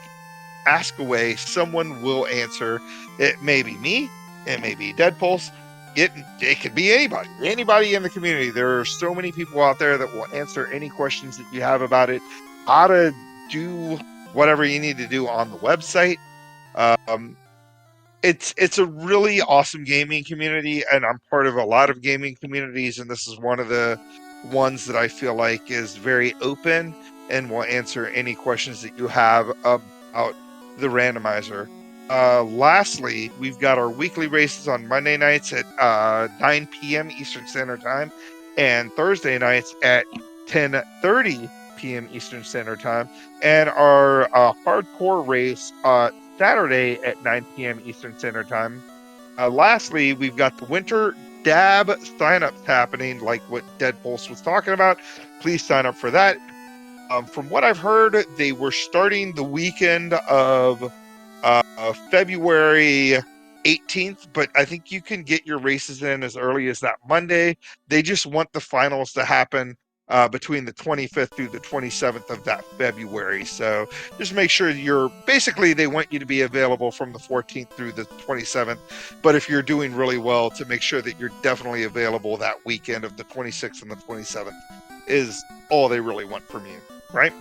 away. Someone will answer. It may be me. It may be Deadpulse. It could be anybody in the community. There are so many people out there that will answer any questions that you have about it, how to do whatever you need to do on the website. It's a really awesome gaming community, and I'm part of a lot of gaming communities, and this is one of the ones that I feel like is very open and will answer any questions that you have about the randomizer. Lastly, we've got our weekly races on Monday nights at 9 p.m. Eastern Standard Time and Thursday nights at 10:30 p.m. Eastern Standard Time, and our hardcore race Saturday at 9 p.m. Eastern Standard Time. Lastly, we've got the winter dab signups happening, like what Deadpulse was talking about. Please sign up for that. From what I've heard, they were starting the weekend of February 18th, but I think you can get your races in as early as that Monday. They just want the finals to happen between the 25th through the 27th of that February. So just make sure they want you to be available from the 14th through the 27th. But if you're doing really well, to make sure that you're definitely available that weekend of the 26th and the 27th is all they really want from you, right?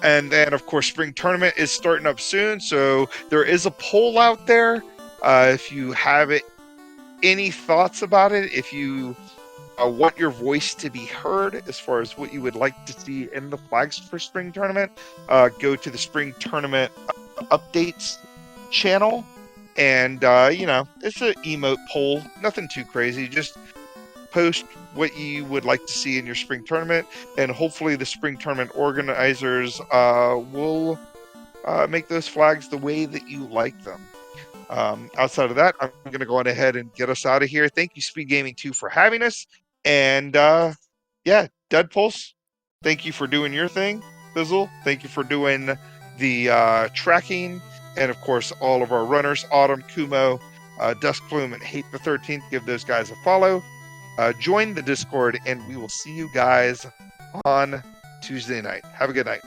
And then, of course, spring tournament is starting up soon. So there is a poll out there. If you have any thoughts about it, if you want your voice to be heard as far as what you would like to see in the flags for spring tournament, go to the spring tournament updates channel. And, it's an emote poll. Nothing too crazy. Just post what you would like to see in your spring tournament, and hopefully the spring tournament organizers will make those flags the way that you like them. Outside of that, I'm going to go on ahead and get us out of here. Thank you, SpeedGaming 2, for having us. And Deadpulse, thank you for doing your thing. Fizzle, thank you for doing the tracking. And of course, all of our runners, Autumn, Kumo, Duskplume, and Hate the 13th, give those guys a follow. Join the Discord, and we will see you guys on Tuesday night. Have a good night.